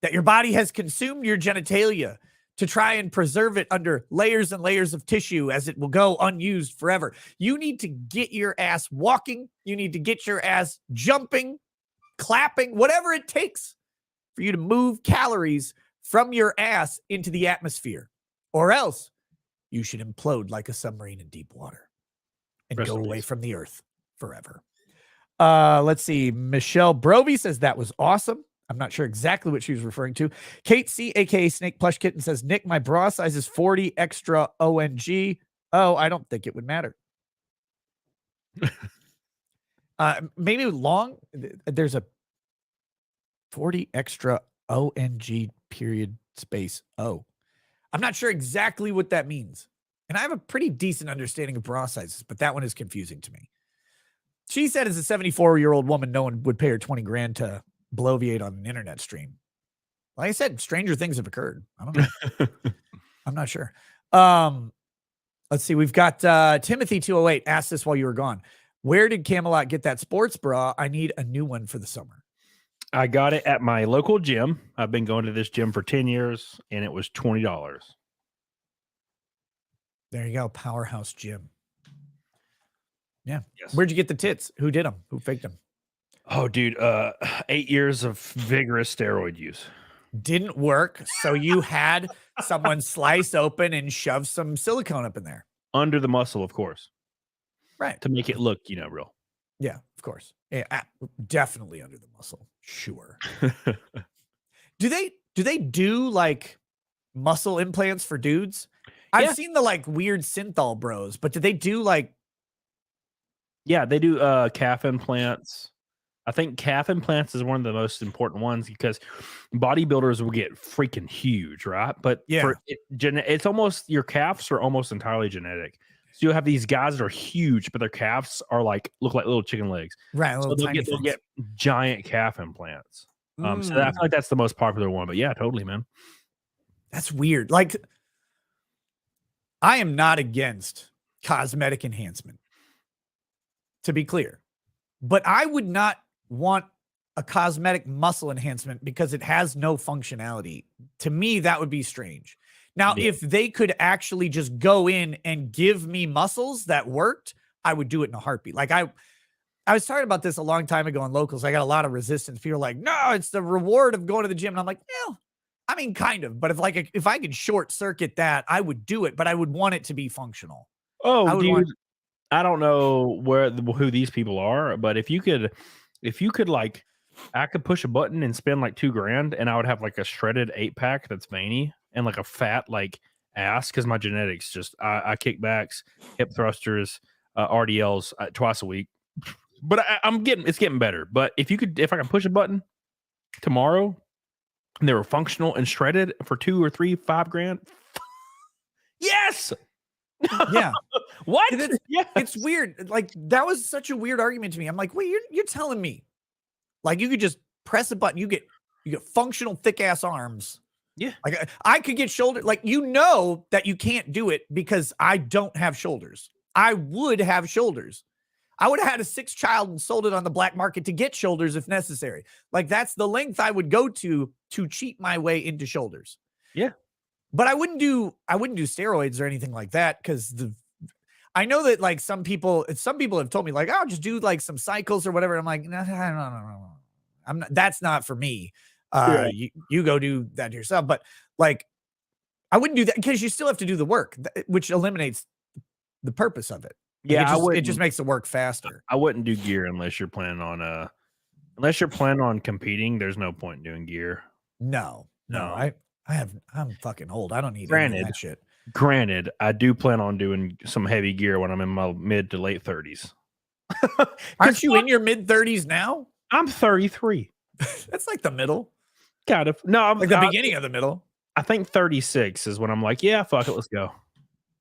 that your body has consumed your genitalia to try and preserve it under layers and layers of tissue, as it will go unused forever. You need to get your ass walking. You need to get your ass jumping, clapping, whatever it takes for you to move calories from your ass into the atmosphere, or else you should implode like a submarine in deep water and go away from the earth forever. Let's see. Michelle Brovey says that was awesome. I'm not sure exactly what she was referring to. Kate C, aka Snake Plush Kitten, says, Nick, my bra size is 40 extra ONG. Oh, I don't think it would matter. Maybe long. There's a 40 extra ONG period space. Oh, I'm not sure exactly what that means. And I have a pretty decent understanding of bra sizes, but that one is confusing to me. She said, as a 74-year-old woman, no one would pay her 20 grand to bloviate on an internet stream. Like I said, stranger things have occurred. I don't know. I'm not sure. Let's see. We've got Timothy 208 asked this while you were gone. Where did Camelot get that sports bra? I need a new one for the summer. I got it at my local gym. I've been going to this gym for 10 years, and it was $20. There you go. Powerhouse Gym. Yeah. Yes. Where'd you get the tits? Who did them? Who faked them? Oh, dude, 8 years of vigorous steroid use. Didn't work, so you had someone slice open and shove some silicone up in there. Under the muscle, of course. Right. To make it look, real. Yeah, of course. Yeah, definitely under the muscle. Sure. Do they do like muscle implants for dudes? I've seen the like weird synthol bros, but do they do like... Yeah, they do calf implants. I think calf implants is one of the most important ones because bodybuilders will get freaking huge, right? But yeah, it's almost, your calves are almost entirely genetic. So you'll have these guys that are huge, but their calves are look like little chicken legs. Right. So they'll get giant calf implants. So I feel like that's the most popular one. But yeah, totally, man. That's weird. Like, I am not against cosmetic enhancement, to be clear, but I would not want a cosmetic muscle enhancement because it has no functionality. To me, that would be strange. Now, if they could actually just go in and give me muscles that worked, I would do it in a heartbeat. Like I was talking about this a long time ago on Locals. I got a lot of resistance. People are like, no, it's the reward of going to the gym. And I'm like, well, I mean, kind of, but if I could short circuit that, I would do it, but I would want it to be functional. Oh, dude, I don't know who these people are, but if you could like, I could push a button and spend like $2,000 and I would have like a shredded 8-pack that's veiny and like a fat like ass, because my genetics just I kick backs, hip thrusters, RDLs twice a week. But it's getting better. But if I can push a button tomorrow and they were functional and shredded for $2 or $3, $5,000, yes. Yeah. What? It's weird. Like, that was such a weird argument to me. I'm like, wait, you're telling me like you could just press a button, you get functional thick ass arms. Yeah. Like I could get shoulder, like, that you can't do it because I don't have shoulders. I would have shoulders. I would have had a 6th child and sold it on the black market to get shoulders if necessary. Like, that's the length I would go to cheat my way into shoulders. Yeah. But I wouldn't do steroids or anything like that because I know that like some people have told me like, oh, just do like some cycles or whatever. I'm like, no. I'm not, that's not for me. You go do that yourself. But like, I wouldn't do that because you still have to do the work, which eliminates the purpose of it. Like, it just makes the work faster. I wouldn't do gear unless you're planning on competing. There's no point in doing gear. No. I'm fucking old. I don't need any of that shit. Granted, I do plan on doing some heavy gear when I'm in my mid to late 30s. Aren't you in your mid 30s now? I'm 33. That's like the middle. Kind of. No, I'm like the beginning of the middle. I think 36 is when I'm like, yeah, fuck it, let's go.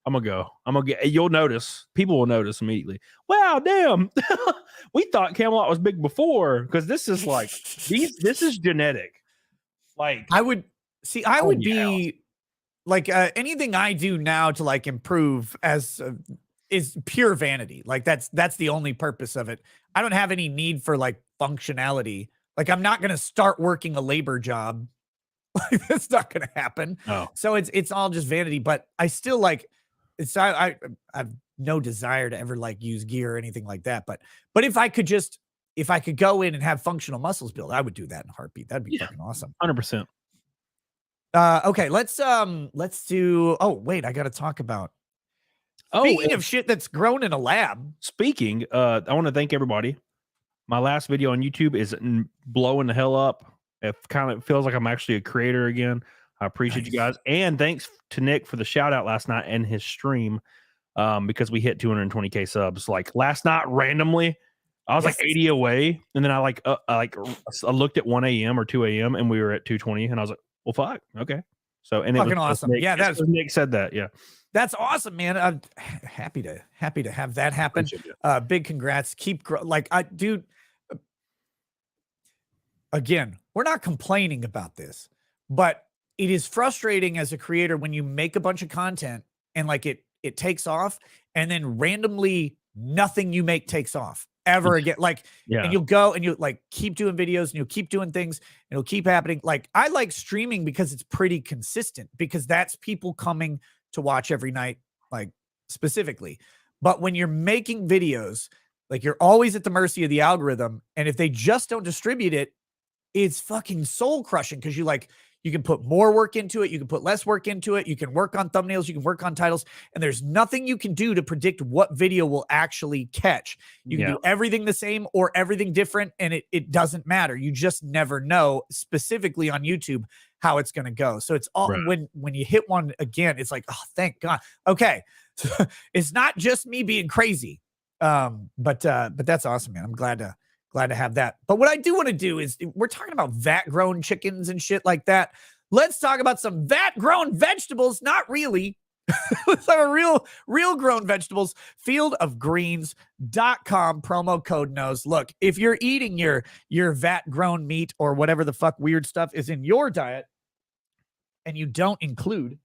I'm gonna get. You'll notice. People will notice immediately. Wow, damn. We thought Camelot was big before because this is like this is genetic. Like I would be like anything I do now to like improve is pure vanity. Like that's the only purpose of it. I don't have any need for like functionality. Like I'm not gonna start working a labor job. Like that's not gonna happen. Oh. So it's all just vanity. But I still like I have no desire to ever like use gear or anything like that. But if I could go in and have functional muscles built, I would do that in a heartbeat. That'd be fucking awesome. 100%. Okay, let's do. Oh wait, I got to talk about. Speaking of shit that's grown in a lab. Speaking, I want to thank everybody. My last video on YouTube is blowing the hell up. It kind of feels like I'm actually a creator again. I appreciate you guys. And thanks to Nick for the shout out last night and his stream because we hit 220K subs. Like last night, randomly, I was like 80 away. And then I looked at 1 a.m. or 2 a.m. and we were at 220. And I was like, well, fuck. Okay. So, and fucking awesome. Nick, yeah, that's Nick said that. Yeah. That's awesome, man. I'm happy to have that happen. Big congrats. Keep dude. Again, we're not complaining about this, but it is frustrating as a creator when you make a bunch of content and like it takes off and then randomly nothing you make takes off ever again. Like, and you'll go and you'll like keep doing videos and you'll keep doing things and it'll keep happening. Like I like streaming because it's pretty consistent because that's people coming to watch every night, like specifically. But when you're making videos, like you're always at the mercy of the algorithm. And if they just don't distribute it, it's fucking soul crushing because you can put more work into it. You can put less work into it. You can work on thumbnails. You can work on titles. And there's nothing you can do to predict what video will actually catch. You can do everything the same or everything different. And it doesn't matter. You just never know specifically on YouTube how it's going to go. So it's all when you hit one again, it's like, oh, thank God. Okay. So it's not just me being crazy. But that's awesome, man. I'm glad to have that. But what I do want to do is we're talking about vat grown chickens and shit like that. Let's talk about some vat grown vegetables. Not really. Let's talk about real grown vegetables. Fieldofgreens.com promo code knows. Look, if you're eating your vat grown meat or whatever the fuck weird stuff is in your diet and you don't include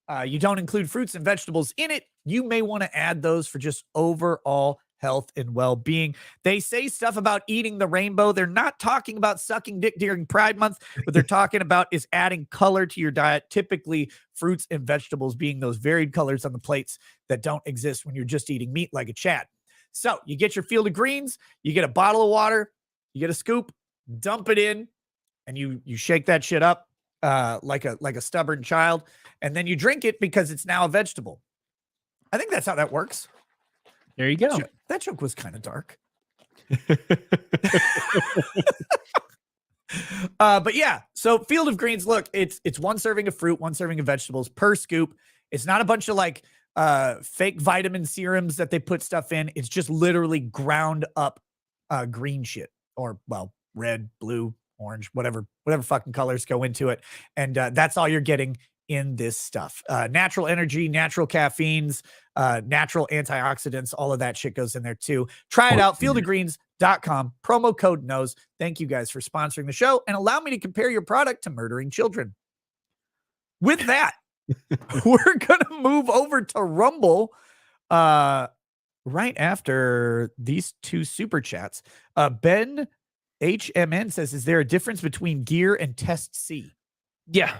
fruits and vegetables in it, you may want to add those for just overall health and well-being. They say stuff about eating the rainbow. They're not talking about sucking dick during Pride Month. What they're talking about is adding color to your diet, typically fruits and vegetables being those varied colors on the plates that don't exist when you're just eating meat like a Chad. So you get your Field of Greens, you get a bottle of water, you get a scoop, dump it in, and you shake that shit up like a stubborn child, and then you drink it because it's now a vegetable. I think that's how that works. There you go. That joke was kind of dark. But yeah, so Field of Greens, look, it's one serving of fruit, one serving of vegetables per scoop. It's not a bunch of like fake vitamin serums that they put stuff in. It's just literally ground up green shit or, well, red, blue, orange, whatever fucking colors go into it. And that's all you're getting in this stuff. Natural energy, natural caffeines, natural antioxidants, all of that shit goes in there too. Try it out, fieldofgreens.com, promo code knows. Thank you guys for sponsoring the show and allow me to compare your product to murdering children. With that, we're gonna move over to Rumble right after these two super chats. Ben HMN says, is there a difference between gear and test C? Yeah.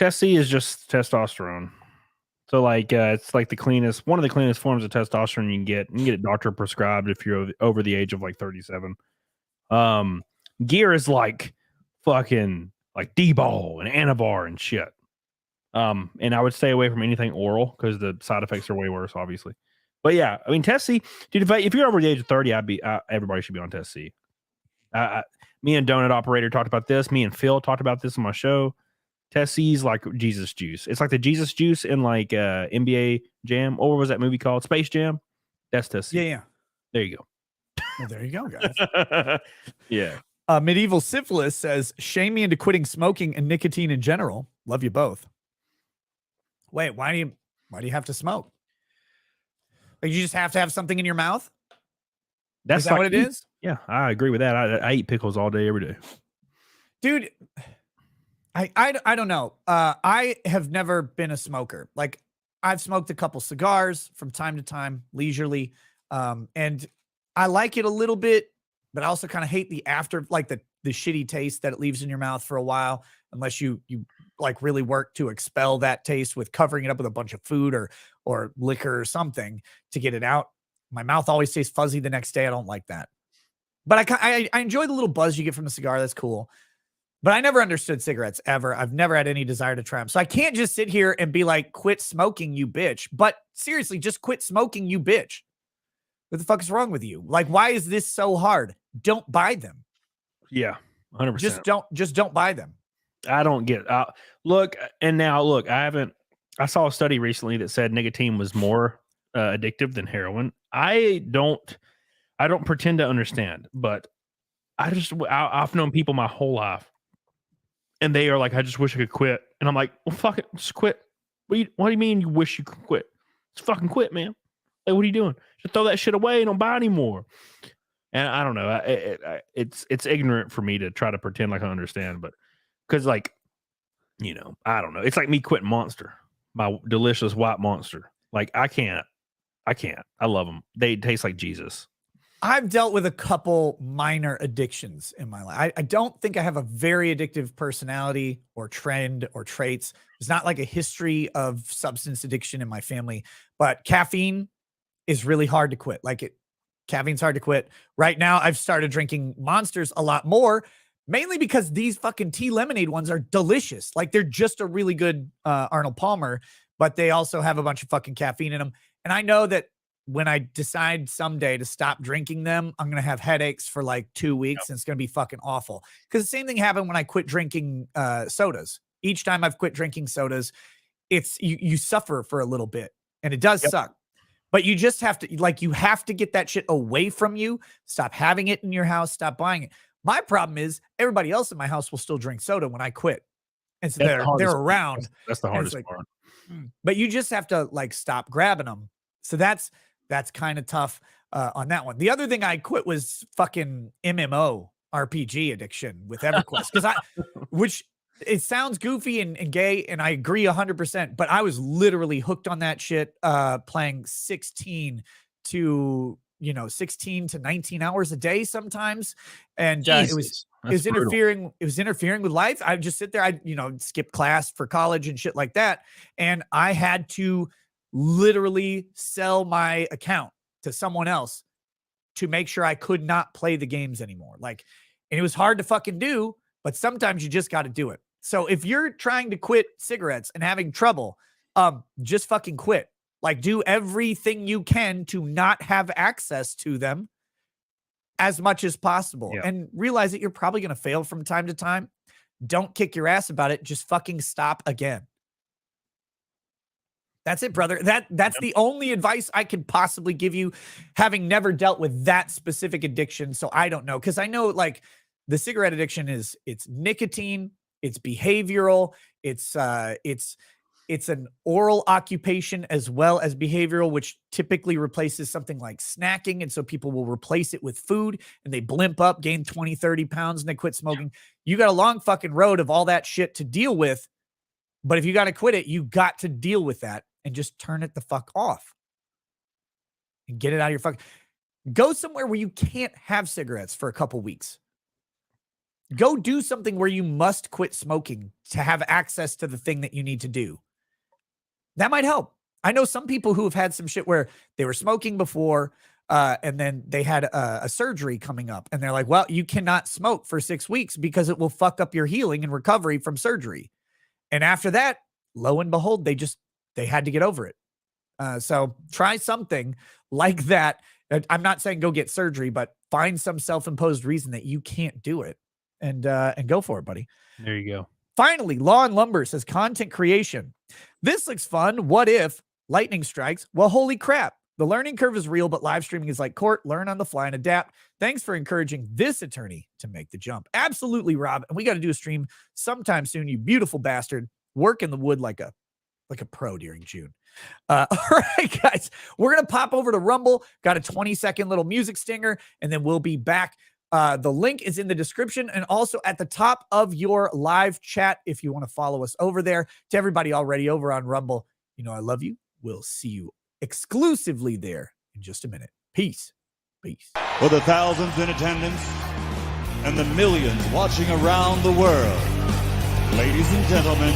Test C is just testosterone. So like it's like one of the cleanest forms of testosterone you can get. You can get it doctor prescribed if you're over the age of like 37. Gear is like fucking like D-ball and Anavar and shit. And I would stay away from anything oral because the side effects are way worse, obviously. But yeah, I mean, Test C, dude. If you're over the age of 30, everybody should be on Test C. Me and Donut Operator talked about this. Me and Phil talked about this on my show. Test C's like Jesus juice. It's like the Jesus juice in like NBA Jam. Or what was that movie called? Space Jam. That's Test C. Yeah. There you go. Well, there you go, guys. Yeah. Medieval Syphilis says, shame me into quitting smoking and nicotine in general. Love you both. Wait, why do you have to smoke? Like you just have to have something in your mouth? That's is that like, what it is? Yeah, I agree with that. I eat pickles all day, every day. Dude, I don't know. I have never been a smoker. Like I've smoked a couple cigars from time to time, leisurely. And I like it a little bit, but I also kind of hate the after, like the shitty taste that it leaves in your mouth for a while, unless you like really work to expel that taste with covering it up with a bunch of food or liquor or something to get it out. My mouth always tastes fuzzy the next day. I don't like that. But I enjoy the little buzz you get from the cigar. That's cool. But I never understood cigarettes ever. I've never had any desire to try them. So I can't just sit here and be like, quit smoking, you bitch. But seriously, just quit smoking, you bitch. What the fuck is wrong with you? Like, why is this so hard? Don't buy them. Yeah, 100%. Just don't buy them. I don't get look. I saw a study recently that said nicotine was more addictive than heroin. I don't pretend to understand, but I've known people my whole life and they are like, I just wish I could quit. And I'm like, well, fuck it, just quit. What do you mean you wish you could quit? Just fucking quit, man. Like, what are you doing? Just throw that shit away and don't buy anymore. And I don't know. It's ignorant for me to try to pretend like I understand, but because like, you know, I don't know. It's like me quitting Monster, my delicious white Monster. Like I can't. I love them. They taste like Jesus. I've dealt with a couple minor addictions in my life. I don't think I have a very addictive personality or trend or traits. There's not like a history of substance addiction in my family, but caffeine is really hard to quit. Caffeine's hard to quit. Right now, I've started drinking Monsters a lot more, mainly because these fucking tea lemonade ones are delicious. Like they're just a really good Arnold Palmer, but they also have a bunch of fucking caffeine in them. And I know that when I decide someday to stop drinking them, I'm going to have headaches for like 2 weeks. And it's going to be fucking awful. Because the same thing happened when I quit drinking sodas. Each time I've quit drinking sodas, it's you suffer for a little bit and it does suck. But you just have to, like, you have to get that shit away from you. Stop having it in your house. Stop buying it. My problem is everybody else in my house will still drink soda when I quit. And so they're around. That's the hardest part. But you just have to like stop grabbing them. So that's kind of tough on that one. The other thing I quit was fucking MMO RPG addiction with EverQuest. Which it sounds goofy and gay, and I agree 100%, but I was literally hooked on that shit, playing 16 to 19 hours a day sometimes. And it was interfering with life. I would just sit there, I'd skip class for college and shit like that. And I had to literally sell my account to someone else to make sure I could not play the games anymore. Like, and it was hard to fucking do, but sometimes you just got to do it. So if you're trying to quit cigarettes and having trouble, just fucking quit. Like, do everything you can to not have access to them as much as possible, and realize that you're probably going to fail from time to time. Don't kick your ass about it. Just fucking stop again. That's it, brother. That's the only advice I could possibly give you, having never dealt with that specific addiction. So I don't know. Cause I know like the cigarette addiction it's nicotine, it's behavioral, it's an oral occupation as well as behavioral, which typically replaces something like snacking. And so people will replace it with food and they blimp up, gain 20, 30 pounds and they quit smoking. You got a long fucking road of all that shit to deal with. But if you got to quit it, you got to deal with that and just turn it the fuck off and get it out of your fucking, go somewhere where you can't have cigarettes for a couple weeks. Go do something where you must quit smoking to have access to the thing that you need to do. That might help. I know some people who have had some shit where they were smoking before, and then they had a surgery coming up, and they're like, well, you cannot smoke for 6 weeks because it will fuck up your healing and recovery from surgery. And after that, lo and behold, they had to get over it. So try something like that. I'm not saying go get surgery, but find some self-imposed reason that you can't do it, and go for it, buddy. There you go. Finally, Law and Lumber says content creation. This looks fun. What if lightning strikes? Well, holy crap. The learning curve is real, but live streaming is like court. Learn on the fly and adapt. Thanks for encouraging this attorney to make the jump. Absolutely, Rob. And we got to do a stream sometime soon, you beautiful bastard. Work in the wood like a pro during June. All right, guys, we're going to pop over to Rumble. Got a 20-second little music stinger, and then we'll be back. The link is in the description and also at the top of your live chat if you want to follow us over there. To everybody already over on Rumble, you know I love you. We'll see you exclusively there in just a minute. Peace. Peace. For the thousands in attendance and the millions watching around the world, ladies and gentlemen,